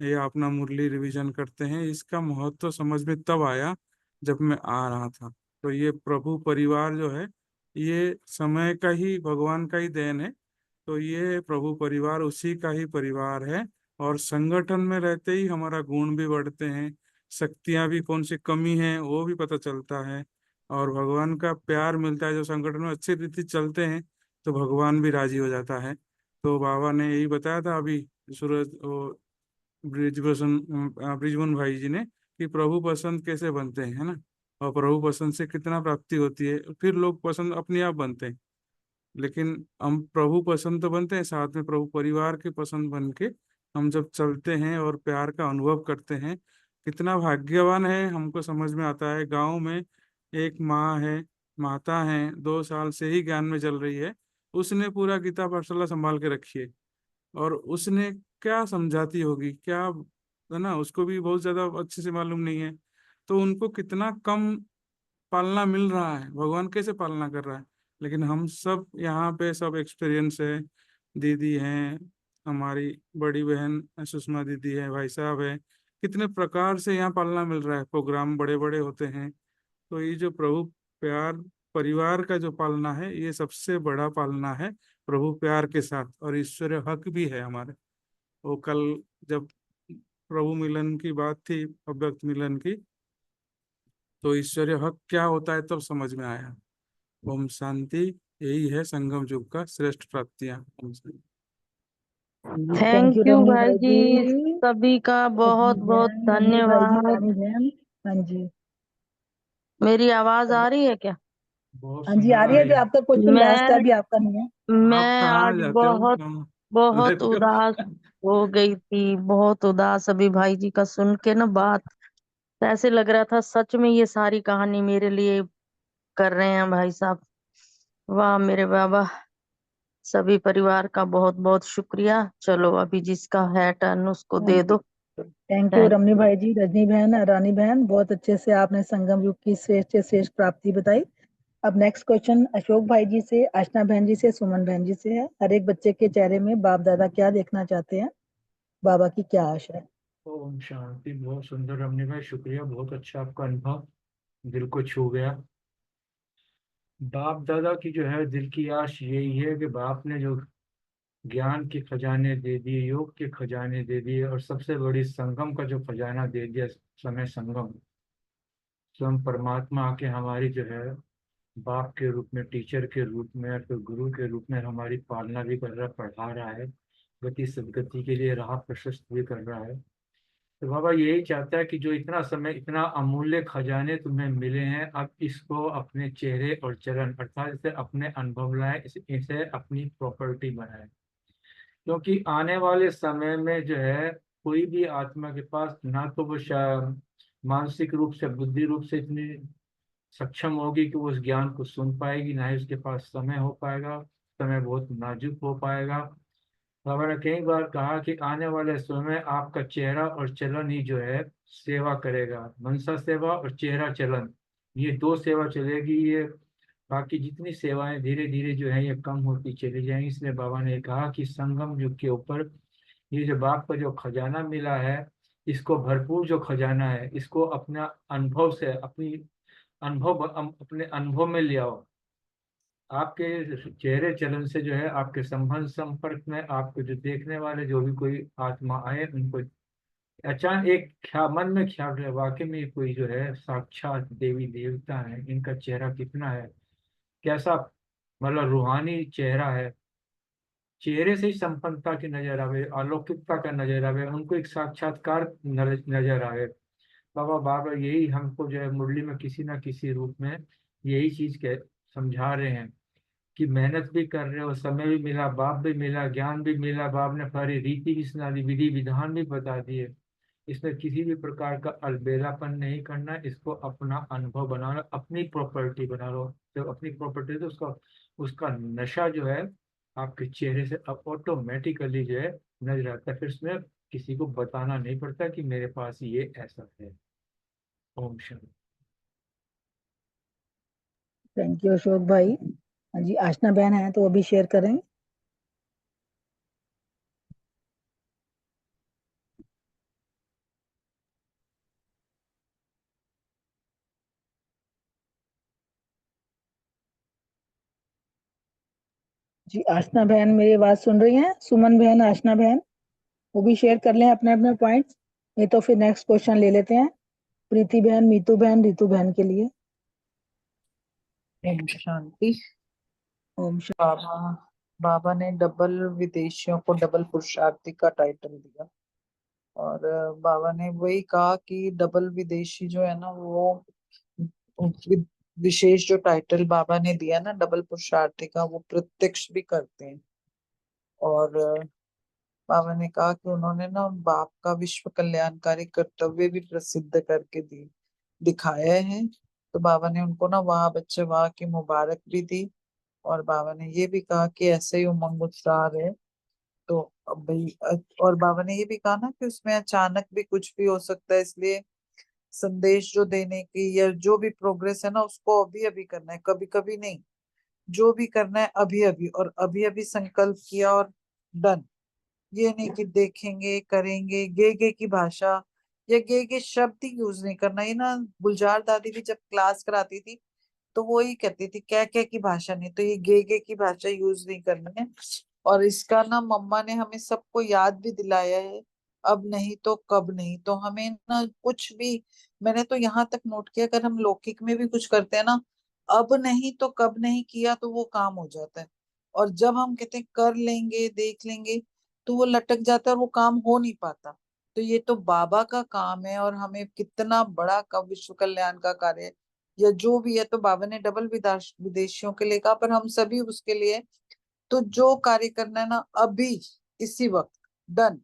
या अपना मुरली रिवीजन करते हैं, इसका महत्व समझ में तब आया जब मैं आ रहा था। तो ये प्रभु परिवार जो है, ये समय का ही, भगवान का ही देन है। तो ये प्रभु परिवार उसी का ही परिवार है। और संगठन में रहते ही हमारा गुण भी बढ़ते हैं, शक्तियां भी कौन सी कमी है वो भी पता चलता है, और भगवान का प्यार मिलता है। जो संगठन में अच्छी रीति चलते हैं तो भगवान भी राजी हो जाता है। तो बाबा ने यही बताया था अभी, सूरज वो ब्रिजमोहन भाई जी ने, कि प्रभु पसंद कैसे बनते हैं, है ना, और प्रभु पसंद से कितना प्राप्ति होती है, फिर लोग पसंद अपने आप बनते हैं। लेकिन हम प्रभु पसंद तो बनते हैं, साथ में प्रभु परिवार के पसंद बन के हम जब चलते हैं और प्यार का अनुभव करते हैं, कितना भाग्यवान है हमको समझ में आता है। गांव में एक माँ है, माता है, 2 साल से ही ज्ञान में चल रही है, उसने पूरा गीता पाठशाला संभाल के रखी है। और उसने क्या समझाती होगी, क्या, है ना, उसको भी बहुत ज्यादा अच्छे से मालूम नहीं है। तो उनको कितना कम पालना मिल रहा है, भगवान कैसे पालना कर रहा है। लेकिन हम सब यहाँ पे सब एक्सपीरियंस है, दीदी हैं, हमारी बड़ी बहन सुषमा दीदी है, भाई साहब है, कितने प्रकार से यहाँ पालना मिल रहा है, प्रोग्राम बड़े बड़े होते हैं। तो ये जो प्रभु प्यार परिवार का जो पालना है, ये सबसे बड़ा पालना है प्रभु प्यार के साथ। और ईश्वरीय हक भी है हमारे। वो कल जब प्रभु मिलन की बात थी, अव्यक्त मिलन की, तो ईश्वरीय हक क्या होता है तब समझ में आया। ओम शांति। यही है संगम युग का श्रेष्ठ प्राप्तियां। ओम शांति। थैंक यू यू रमनी भाई भाई जी, जी, सभी का बहुत सतनाम बहुत जैन, रमनी भाई जी, धन्यवाद। रानी जैन। हाँ जी, मेरी आवाज आ रही है क्या? बहुत हाँ जी, आ सुंदर रही आ है। रही जो है। आपका क्वेश्चन लास्ट था, मैं अभी आपका नहीं है। आप मैं कहाँ आज जाते हो, बहुत कहाँ बहुत रहते हो? उदास हो गई थी, बहुत उदास अभी भाई जी का सुन के ना बात। तो ऐसे लग रहा था सच में ये सारी कहानी मेरे लिए कर रहे हैं भाई साहब। वाह मेरे बाबा, सभी परिवार का बहुत बहुत शुक्रिया। चलो अभी जिसका है टर्न उसको दे दो। थैंक यू रमनी भाई जी, रजनी बहन, रानी बहन, बहुत अच्छे से आपने संगम युग की श्रेष्ठ से श्रेष्ठ प्राप्ति बताई। अब नेक्स्ट क्वेश्चन अशोक भाई जी से, आशना बहन जी से, सुमन बहन जी से है। हर एक बच्चे के चेहरे में बाप दादा क्या देखना चाहते हैं, बाबा की क्या आशा है। ओम शांति। बहुत सुंदर रमनी भाई, शुक्रिया, बहुत अच्छा आपका अनुभव दिल को छू गया। बाप दादा की जो है दिल की आश यही है कि बाप ने जो ज्ञान के खजाने दे दिए, योग के खजाने दे दिए, और सबसे बड़ी संगम का जो खजाना दे दिया, समय संगम, स्वयं परमात्मा आके हमारी जो है बाप के रूप में, टीचर के रूप में, और फिर गुरु के रूप में हमारी पालना भी कर रहा, पढ़ा रहा है, गति सदगति के लिए राह प्रशस्त भी कर रहा है। तो बाबा यही चाहता है कि जो इतना समय, इतना अमूल्य खजाने तुम्हें मिले हैं, अब इसको अपने चेहरे और चरण अर्थात इसे अपने अनुभव लाए, इसे अपनी प्रॉपर्टी बनाए। क्योंकि आने वाले समय में जो है कोई भी आत्मा के पास ना तो वो मानसिक रूप से, बुद्धि रूप से इतनी सक्षम होगी कि वो उस ज्ञान को सुन पाएगी, ना ही उसके पास समय हो पाएगा, समय बहुत नाजुक हो पाएगा। बाबा ने कई बार कहा कि आने वाले समय में आपका चेहरा और चलन ही जो है सेवा करेगा, मनसा सेवा और चेहरा चलन, ये दो सेवा चलेगी। ये बाकी जितनी सेवाएं धीरे धीरे जो है ये कम होती चली जाएंगी। इसलिए बाबा ने कहा कि संगम युग के ऊपर ये जो बाप का जो खजाना मिला है, इसको भरपूर जो खजाना है, इसको अपना अनुभव से, अपने अनुभव में ले आओ। आपके चेहरे चलन से जो है आपके संबंध संपर्क में आपको जो देखने वाले जो भी कोई आत्मा आए, उनको अचानक एक मन में ख्याल रहे, वाकई में ये कोई जो है साक्षात देवी देवता है, इनका चेहरा कितना है, कैसा मतलब रूहानी चेहरा है। चेहरे से ही संपन्नता की नजर आवे, अलौकिकता का नजर आवे, उनको एक साक्षात्कार नजर आवे। बाबा बाबा यही हमको जो है मुरली में किसी ना किसी रूप में यही चीज के समझा रहे हैं कि मेहनत भी कर रहे हो, समय भी मिला, बाप भी मिला, ज्ञान भी मिला, बाप ने सारी रीति भी सुना दी, विधि विधान भी बता दिए। इसमें किसी भी प्रकार का अलबेलापन नहीं करना, इसको अपना अनुभव बना लो, अपनी प्रॉपर्टी बना लो। तो अपनी प्रॉपर्टी तो उसका उसका नशा जो है आपके चेहरे से अब ऑटोमेटिकली जो है नजर आता है, फिर उसमें किसी को बताना नहीं पड़ता कि मेरे पास ये ऐसा है। ओम शांति। थैंक यू अशोक भाई। हाँ जी, आशना बहन है तो वो भी शेयर करें। जी आशना बहन मेरी आवाज सुन रही हैं? सुमन बहन, आशना बहन, वो भी शेयर कर लें अपने अपने पॉइंट्स। नहीं तो फिर नेक्स्ट क्वेश्चन ले लेते हैं प्रीति बहन, मीतू बहन, रितु बहन के लिए। ओम शांति। ओम बाबा बाबा ने डबल विदेशियों को डबल पुरुषार्थी का टाइटल दिया, और बाबा ने वही कहा कि डबल विदेशी जो है ना, वो विशेष जो टाइटल बाबा ने दिया ना डबल पुरुषार्थी का, वो प्रत्यक्ष भी करते हैं। और बाबा ने कहा कि उन्होंने ना बाप का विश्व कल्याणकारी कर्तव्य भी प्रसिद्ध करके दिखाया है। तो बाबा ने उनको ना वहां बच्चे वहां की मुबारक भी दी, और बाबा ने ये भी कहा कि ऐसे ही उमंग उत्साह है। तो अब भाई और बाबा ने ये भी कहा ना कि उसमें अचानक भी कुछ भी हो सकता है, इसलिए संदेश जो देने की या जो भी प्रोग्रेस है ना, उसको अभी अभी करना है, कभी कभी नहीं। जो भी करना है अभी अभी, और अभी अभी संकल्प किया और डन। ये नहीं कि देखेंगे करेंगे, गे की भाषा या गे शब्द ही यूज नहीं करना। ये ना गुलजार दादी भी जब क्लास कराती थी तो वो ही कहती थी क्या की भाषा नहीं, तो ये गे की भाषा यूज नहीं करनी है। और इसका ना मम्मा ने हमें सबको याद भी दिलाया है, अब नहीं तो कब नहीं। तो हमें ना कुछ भी, मैंने तो यहाँ तक नोट किया, अगर हम लौकिक में भी कुछ करते हैं ना, अब नहीं तो कब नहीं किया तो वो काम हो जाता है। और जब हम कहते हैं कर लेंगे देख लेंगे, तो वो लटक जाता है और वो काम हो नहीं पाता। तो ये तो बाबा का काम है, और हमें कितना बड़ा विश्व कल्याण का कार्य है या जो भी है। तो बाबा ने डबल विदेशियों के लिए कहा, पर हम सभी उसके लिए तो जो कार्य करना है ना अभी इसी वक्त डन।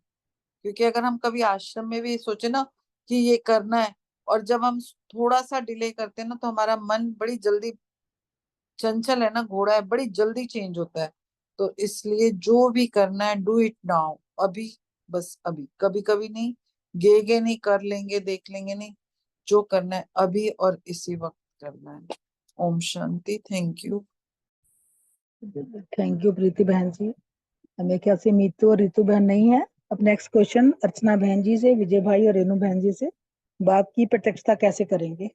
क्योंकि अगर हम कभी आश्रम में भी सोचे ना कि ये करना है, और जब हम थोड़ा सा डिले करते हैं ना, तो हमारा मन बड़ी जल्दी, चंचल है ना घोड़ा है, बड़ी जल्दी चेंज होता है। तो इसलिए जो भी करना है डू इट नाउ, अभी, बस अभी, कभी कभी नहीं, गे नहीं, कर लेंगे, देख लेंगे नहीं, जो करना है अभी और इसी वक्त करना है। ओम शांति। Thank you. Thank you Preeti बहन जी। हमें ख्याल से मीतू और रितु बहन नहीं है। अब नेक्स्ट क्वेश्चन अर्चना बहन जी से, विजय भाई और रेणु बहन जी से, बाप की प्रत्यक्षता कैसे करेंगे?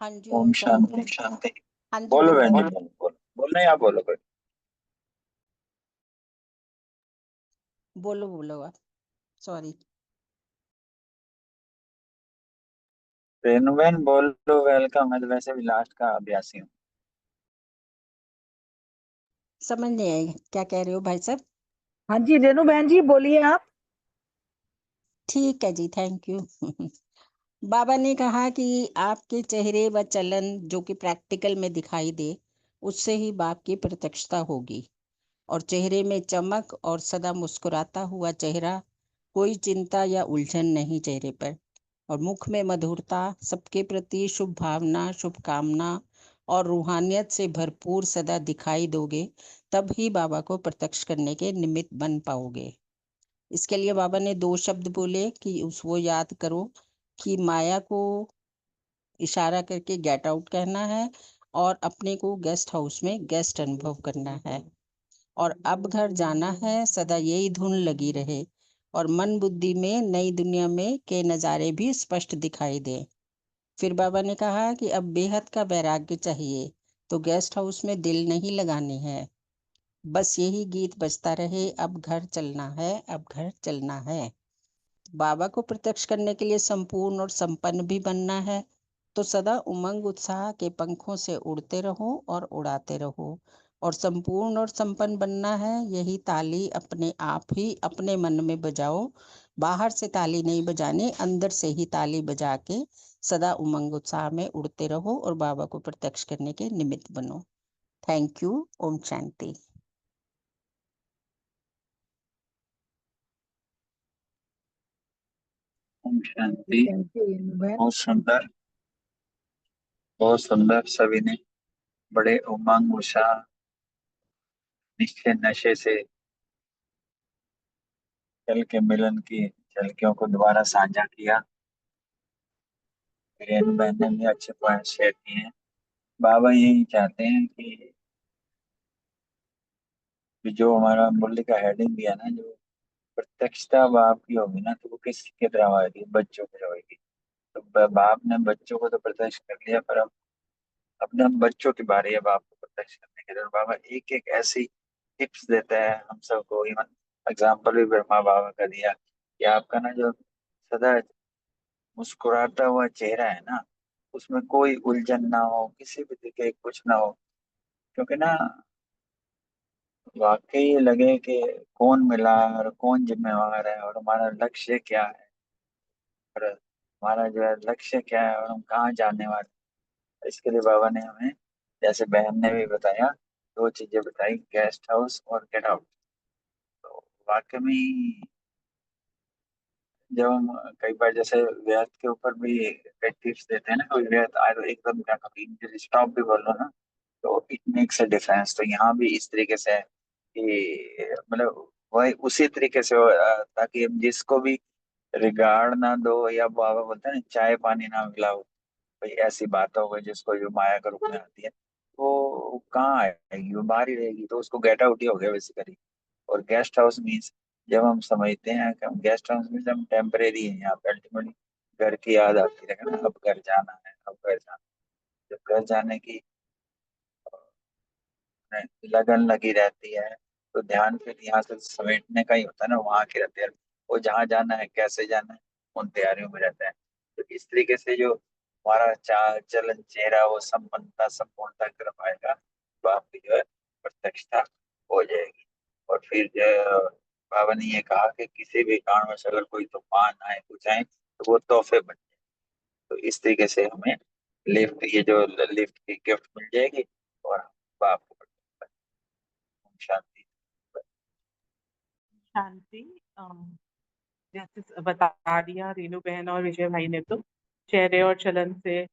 हाँ जी, ओम शांति शांति। हाँ जी, बोलो बोलो। बहन जी, बोलो बोलना है, आप बोलो कोई। बोलो बोलो आप, सॉरी। रेणु बहन बोलो, वेलकम। मैं तो वैसे भी लास्ट का अभ्यासी हूँ। समझ नहीं आई क्या कह रहे हो भाई साहब। हाँ जी रेणु बहन जी बोलिए आप। ठीक है जी, थैंक यू। बाबा ने कहा कि आपके चेहरे व चलन जो कि प्रैक्टिकल में दिखाई दे, उससे ही बाप की प्रत्यक्षता होगी। और चेहरे में चमक और सदा मुस्कुराता हुआ चेहरा, कोई चिंता या उलझन नहीं चेहरे पर, और मुख में मधुरता, सबके प्रति शुभ भावना, शुभकामना और रूहानियत से भरपूर सदा दिखाई दोगे, तब ही बाबा को प्रत्यक्ष करने के निमित्त बन पाओगे। इसके लिए बाबा ने 2 शब्द बोले कि वो याद करो कि माया को इशारा करके गेट आउट कहना है और अपने को गेस्ट हाउस में गेस्ट अनुभव करना है। और अब घर जाना है, सदा यही धुन लगी रहे और मन बुद्धि में नई दुनिया में के नज़ारे भी स्पष्ट दिखाई दे। फिर बाबा ने कहा कि अब बेहद का वैराग्य चाहिए, तो गेस्ट हाउस में दिल नहीं लगानी है, बस यही गीत बजता रहे, अब घर चलना है, अब घर चलना है। बाबा को प्रत्यक्ष करने के लिए संपूर्ण और संपन्न भी बनना है, तो सदा उमंग उत्साह के पंखों से उड़ते रहो और उड़ाते रहो। और संपूर्ण और संपन्न बनना है, यही ताली अपने आप ही अपने मन में बजाओ, बाहर से ताली नहीं बजानी, अंदर से ही ताली बजा के सदा उमंग उत्साह में उड़ते रहो और बाबा को प्रत्यक्ष करने के निमित्त बनो। Thank you. ओम शांति। ओम शांति। थैंक यू रेणु बहन। बहुत सुंदर, बहुत सुंदर। सभी ने बड़े उमंग उत्साह निश्चय नशे से कल के मिलन की झलकियों को दोबारा साझा किया। रेणु बहन ने भी अच्छे पॉइंट शेयर किए हैं। बाबा यही चाहते हैं कि जो हमारा मुरली का हेडिंग दिया ना, जो प्रत्यक्षता बाप की होगी ना, तो वो किसके तरह होगी? बच्चों की होगी। तो बाप ने बच्चों को तो प्रत्यक्ष कर लिया, पर अब अपने हम बच्चों की बारी है बाप को प्रत्यक्ष करने के लिए। और बाबा एक एक ऐसी टिप्स देता है हम सबको। इवन एग्जाम्पल भी ब्रह्मा बाबा का दिया कि आपका ना जो सदा मुस्कुराता हुआ चेहरा है ना, उसमें कोई उलझन ना हो, किसी भी तरीके की कुछ ना हो। क्योंकि ना वाकई लगे कि कौन मिला और कौन जिम्मेवार है और हमारा लक्ष्य क्या है, और हमारा जो है लक्ष्य क्या है और हम कहाँ जाने वाले हैं। इसके लिए बाबा ने हमें, जैसे बहन ने भी बताया, 2 चीजें बताई, गेस्ट हाउस और गेट आउट। तो वाकई में जब हम कई बार जैसे व्यर्थ के ऊपर भी कई टिप्स देते हैं ना, कोई व्यर्थ आए तो एकदम क्या कभी स्टॉप भी बोलो ना, तो इट मेक्स अ डिफरेंस। तो यहाँ भी इस तरीके से है कि मतलब वही उसी तरीके से हो, ताकि हम जिसको भी रिगार्ड ना दो, या बाबा बोलते हैं ना चाय पानी ना मिलाओ, भाई ऐसी बात हो गई जिसको जो माया के रूप में आती है, वो कहाँ आएगी? वो बाहर ही रहेगी। तो उसको गेट आउट ही हो गया बेसिकली। और गेस्ट हाउस मीन्स, जब हम समझते हैं कि हम गेस्ट हाउस मीन्स हम टेम्परेरी हैं यहाँ पे, अल्टीमेटली घर की याद आती है ना, अब घर जाना है, अब घर जाना। जब घर जाने की लगन लगी रहती है, तो ध्यान फिर यहाँ से समेटने का ही होता है ना, वहां की रहती है। वो जहाँ जाना है, कैसे जाना है, उन तैयारियों में रहता है। तो इस तरीके से जो हमारा चाल चलन चेहरा वो संपन्नता संपूर्णता की तरफ आएगा, तो आपकी जो है प्रत्यक्षता हो जाएगी। और फिर जो है, बाबा ने ये कहा कि किसी भी कारणवश अगर कोई तूफान आए, कुछ आए, तो वो तोहफे बन जाए। तो इस तरीके से हमें लिफ्ट, ये जो लिफ्ट की गिफ्ट मिल जाएगी, और बाप को शांति। शांति। जैसे बता दिया रेणु बहन और विजय भाई ने, तो चेहरे और चलन से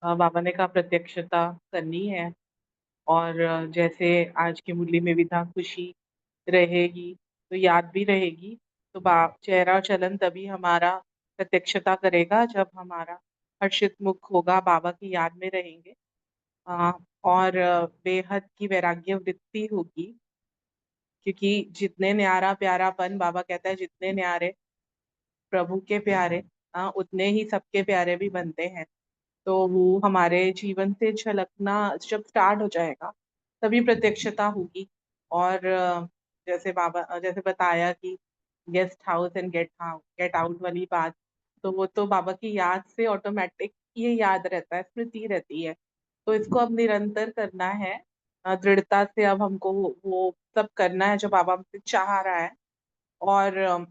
बाबा ने कहा प्रत्यक्षता करनी है। और जैसे आज की मुरली में भी था, खुशी रहेगी तो याद भी रहेगी। तो चेहरा और चलन तभी हमारा प्रत्यक्षता करेगा जब हमारा हर्षित मुख होगा, बाबा की याद में रहेंगे। और बेहद की वैराग्य वृत्ति होगी, क्योंकि जितने न्यारा प्यारापन, बाबा कहता है जितने न्यारे प्रभु के प्यारे उतने ही सबके प्यारे भी बनते हैं। तो वो हमारे जीवन से झलकना जब स्टार्ट हो जाएगा तभी प्रत्यक्षता होगी। और जैसे बताया कि guest house and get out वाली बात, तो वो तो बाबा की याद से ऑटोमेटिक ये याद रहता है, स्मृति रहती है। तो इसको अब निरंतर करना है, दृढ़ता से अब हमको वो सब करना है जो बाबा हमसे चाह रहा है। और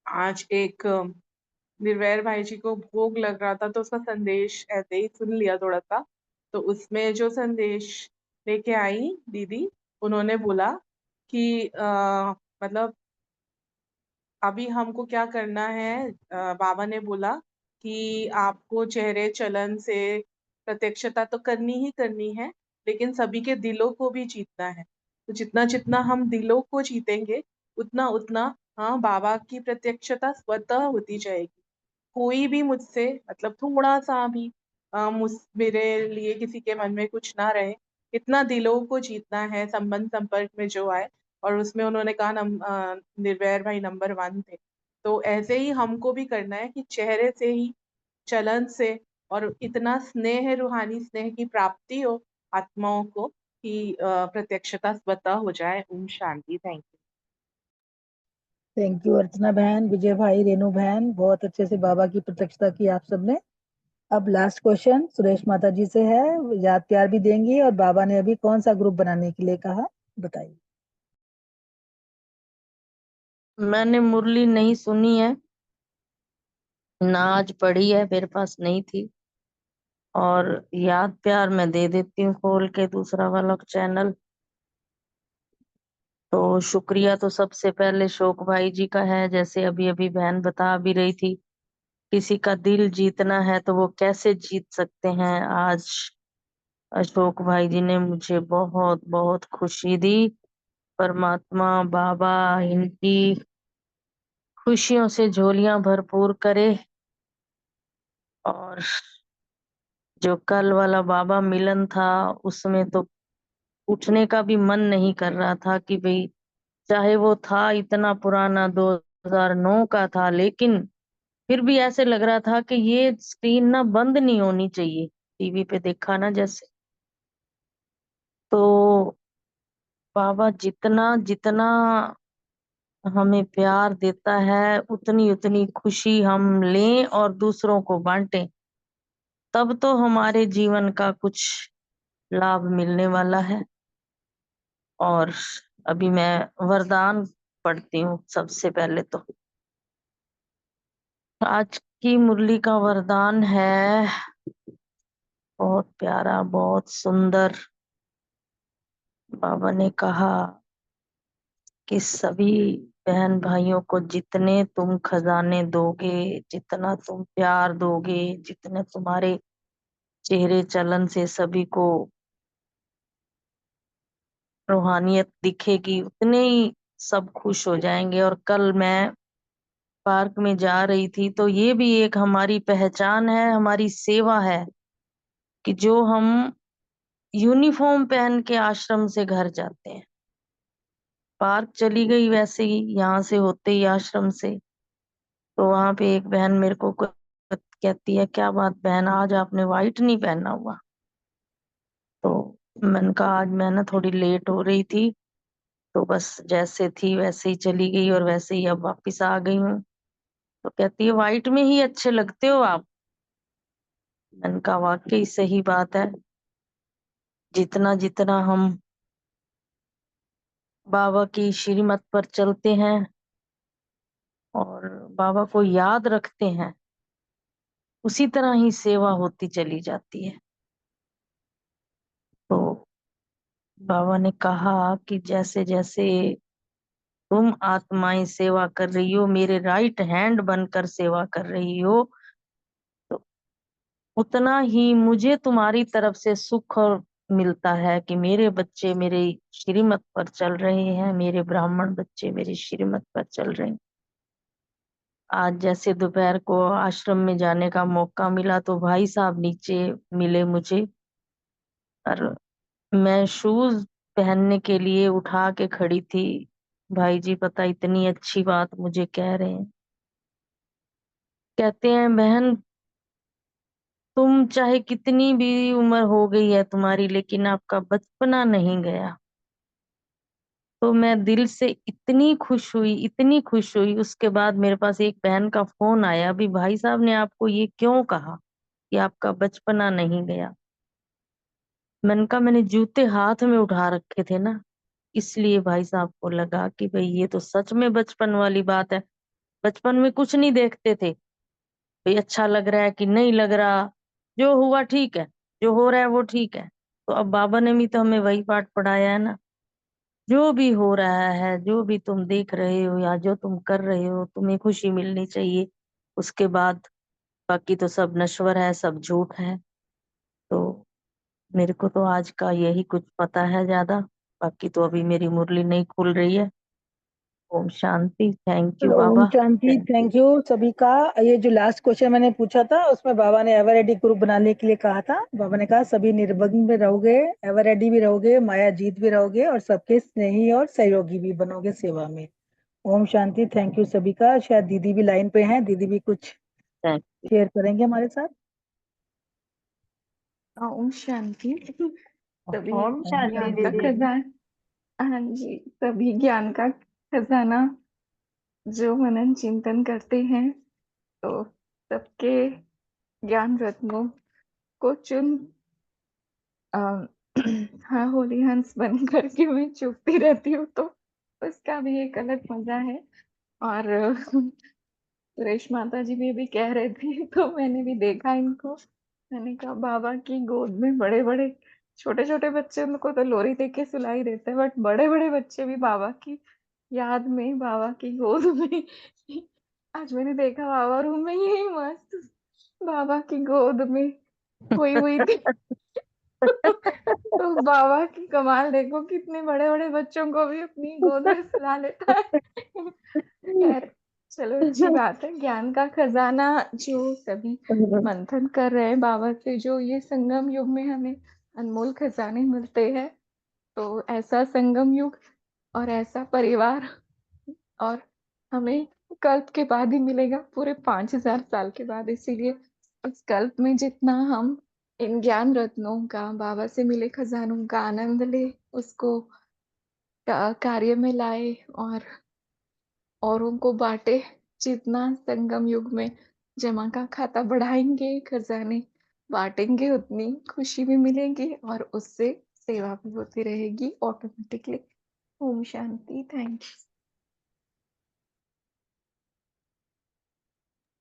आज एक निर्वैर भाई जी को भोग लग रहा था, तो उसका संदेश ऐसे ही सुन लिया थोड़ा सा। तो उसमें जो संदेश लेके आई दीदी, उन्होंने बोला कि मतलब अभी हमको क्या करना है। बाबा ने बोला कि आपको चेहरे चलन से प्रत्यक्षता तो करनी ही करनी है, लेकिन सभी के दिलों को भी जीतना है। तो जितना जितना हम दिलों को जीतेंगे, उतना उतना हाँ बाबा की प्रत्यक्षता स्वतः होती जाएगी। कोई भी मुझसे मतलब थोड़ा सा भी मेरे लिए किसी के मन में कुछ ना रहे, इतना दिलों को जीतना है संबंध संपर्क में जो आए। और उसमें उन्होंने कहा निर्वैर भाई नंबर 1 थे। तो ऐसे ही हमको भी करना है कि चेहरे से ही, चलन से, और इतना स्नेह, रूहानी स्नेह की प्राप्ति हो आत्माओं को कि प्रत्यक्षता स्वतः हो जाए। ओम शांति। Thank you. Thank you Archana बहन, विजय भाई, रेणु बहन, बहुत अच्छे से बाबा की प्रत्यक्षता की आप सबने। अब लास्ट क्वेश्चन सुरेश माता जी से है, याद प्यार भी देंगी और बाबा ने अभी कौन सा ग्रुप बनाने के लिए कहा, बताइए। मैंने मुरली नहीं सुनी है, ना आज पढ़ी है, मेरे पास नहीं थी। और याद प्यार मैं दे देती हूँ खोल के दूसरा वाला चैनल। तो शुक्रिया तो सबसे पहले शोक भाई जी का है, जैसे अभी अभी बहन बता भी रही थी, किसी का दिल जीतना है तो वो कैसे जीत सकते हैं। आज अशोक भाई जी ने मुझे बहुत बहुत खुशी दी। परमात्मा बाबा इनकी खुशियों से झोलियां भरपूर करे। और जो कल वाला बाबा मिलन था, उसमें तो उठने का भी मन नहीं कर रहा था कि भाई, चाहे वो था इतना पुराना 2009 का था, लेकिन फिर भी ऐसे लग रहा था कि ये स्क्रीन ना बंद नहीं होनी चाहिए। टीवी पे देखा ना जैसे, तो बाबा जितना जितना हमें प्यार देता है, उतनी उतनी खुशी हम लें और दूसरों को बांटें, तब तो हमारे जीवन का कुछ लाभ मिलने वाला है। और अभी मैं वरदान पढ़ती हूँ सबसे पहले। तो आज की मुरली का वरदान है बहुत प्यारा, बहुत सुंदर। बाबा ने कहा कि सभी बहन भाइयों को जितने तुम खजाने दोगे, जितना तुम प्यार दोगे, जितने तुम्हारे चेहरे चलन से सभी को रूहानियत दिखेगी, उतने ही सब खुश हो जाएंगे। और कल मैं पार्क में जा रही थी, तो ये भी एक हमारी पहचान है, हमारी सेवा है कि जो हम यूनिफॉर्म पहन के आश्रम से घर जाते हैं। पार्क चली गई वैसे ही, यहाँ से होते ही आश्रम से, तो वहां पे एक बहन मेरे को कहती है, क्या बात बहन, आज आपने व्हाइट नहीं पहना हुआ? तो मैंने कहा आज मैं ना थोड़ी लेट हो रही थी, तो बस जैसे थी वैसे ही चली गई और वैसे ही अब वापिस आ गई हूँ। तो कहती है व्हाइट में ही अच्छे लगते हो आप। मैंने कहा वाकई सही बात है, जितना जितना हम बाबा की श्रीमत पर चलते हैं और बाबा को याद रखते हैं, उसी तरह ही सेवा होती चली जाती है। तो बाबा ने कहा कि जैसे जैसे तुम आत्माएं सेवा कर रही हो, मेरे राइट हैंड बनकर सेवा कर रही हो, तो उतना ही मुझे तुम्हारी तरफ से सुख और मिलता है कि मेरे बच्चे मेरे श्रीमत पर चल रहे हैं, मेरे ब्राह्मण बच्चे मेरे श्रीमत पर चल रहे हैं। आज जैसे दोपहर को आश्रम में जाने का मौका मिला तो भाई साहब नीचे मिले मुझे, और मैं शूज पहनने के लिए उठा के खड़ी थी। भाई जी पता इतनी अच्छी बात मुझे कह रहे हैं, कहते हैं बहन तुम चाहे कितनी भी उम्र हो गई है तुम्हारी, लेकिन आपका बचपना नहीं गया। तो मैं दिल से इतनी खुश हुई, इतनी खुश हुई। उसके बाद मेरे पास एक बहन का फोन आया, अभी भाई साहब ने आपको ये क्यों कहा कि आपका बचपना नहीं गया? मैंने कहा मैंने जूते हाथ में उठा रखे थे ना, इसलिए भाई साहब को लगा कि भाई ये तो सच में बचपन वाली बात है। बचपन में कुछ नहीं देखते थे भाई, अच्छा लग रहा है कि नहीं लग रहा, जो हुआ ठीक है, जो हो रहा है वो ठीक है। तो अब बाबा ने भी तो हमें वही पाठ पढ़ाया है ना, जो भी हो रहा है, जो भी तुम देख रहे हो या जो तुम कर रहे हो, तुम्हें खुशी मिलनी चाहिए। उसके बाद बाकी तो सब नश्वर है, सब झूठ है। तो मेरे को तो आज का यही कुछ पता है ज्यादा, बाकी तो अभी मेरी मुरली नहीं खुल रही है। ओम शांति। थैंक यू ओम बाबा। शांति। थैंक यू सभी का। ये जो लास्ट क्वेश्चन मैंने पूछा था उसमें बाबा ने एवर रेडी ग्रुप बनाने के लिए कहा था। बाबा ने कहा सभी निर्विघ्न में रहोगे, एवर रेडी भी रहोगे, माया जीत भी रहोगे और सबके स्नेही और सहयोगी भी बनोगे सेवा में। ओम शांति। थैंक यू सभी का। शायद दीदी भी लाइन पे हैं, दीदी भी कुछ शेयर करेंगे हमारे साथ। ओम शांति। सभी ओम शांति ज्ञान का दीदी। खजाना, हाँ जी, सभी ज्ञान का खजाना जो मनन चिंतन करते हैं, तो सबके ज्ञान रत्नों को चुन हाँ होली हंस बन करके मैं चुपती रहती हूँ, तो उसका भी एक अलग मजा है। और सुरेश माता जी भी कह रहे थे तो मैंने भी देखा इनको। मैंने कहा बाबा की गोद में बड़े बड़े छोटे छोटे बच्चे, उनको तो लोरी दे के सुलाई देते हैं, बट बड़े बड़े बच्चे भी बाबा की याद में, बाबा की गोद में आज मैंने देखा बाबा रूम में यही मस्त बाबा की गोद में खोई हुई थी। तो बाबा की कमाल देखो, कितने बड़े बड़े बच्चों को भी अपनी गोद में सुला लेता है। खैर चलो, अच्छी बात है। ज्ञान का खजाना जो सभी मंथन कर रहे हैं बाबा से, जो ये संगम युग में हमें अनमोल खजाने मिलते हैं, तो ऐसा संगम युग और ऐसा परिवार और हमें कल्प के बाद ही मिलेगा, पूरे 5000 साल के बाद। इसीलिए इस कल्प में जितना हम इन ज्ञान रत्नों का, बाबा से मिले खजानों का आनंद ले, उसको कार्य में लाए और औरों को बांटे। जितना संगम युग में जमा का खाता बढ़ाएंगे, खजाने बांटेंगे, उतनी खुशी भी मिलेगी और उससे सेवा भी होती रहेगी ऑटोमेटिकली। ओम शांति। Thank you.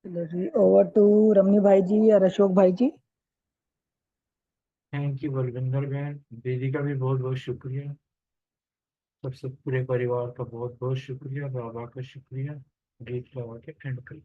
चलो जी, ओवर टू रमनी भाई जी और अशोक भाई जी। थैंक यू बलविंदर बहन, दीदी का भी बहुत बहुत शुक्रिया, सबसे पूरे परिवार का बहुत बहुत शुक्रिया, बाबा का शुक्रिया। गीत लगा के एंड करिए।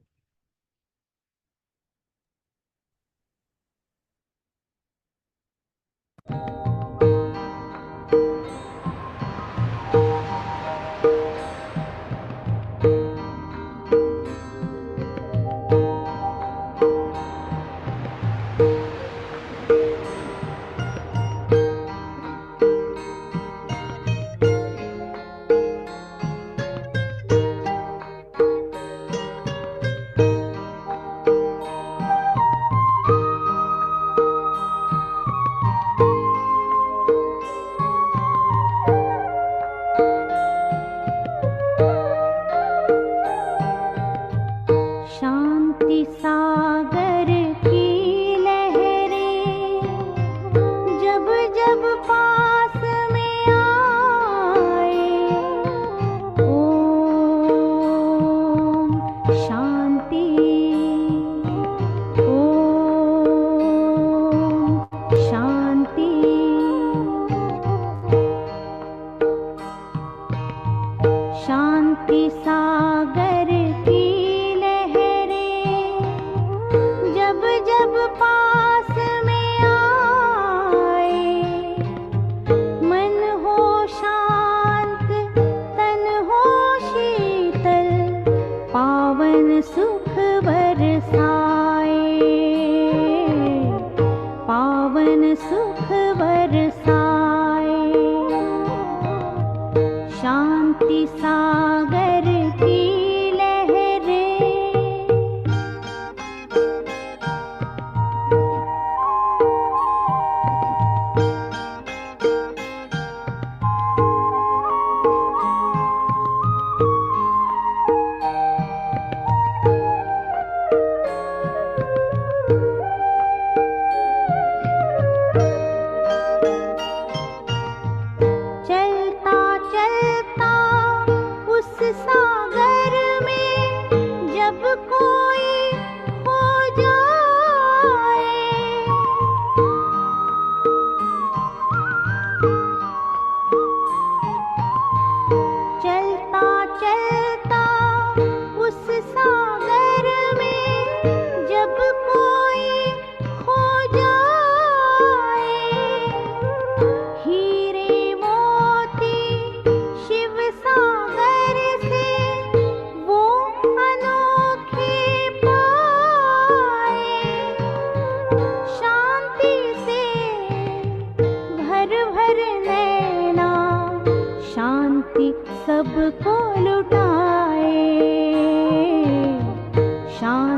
जब पास में आए, मन हो शांत तन हो शीतल, पावन सुख बरसाए, पावन सुख बरसाए। शांति सागर की लहरें, चलता चलता उस सागर में जब कोई खो जाए, चलता चलता उस सागर में जब कोई खो जाए, हीरे मोती शिव सागर से वो अनोखे पाए, शांति से भर भर नैना शांति सबको लुटाए, शांति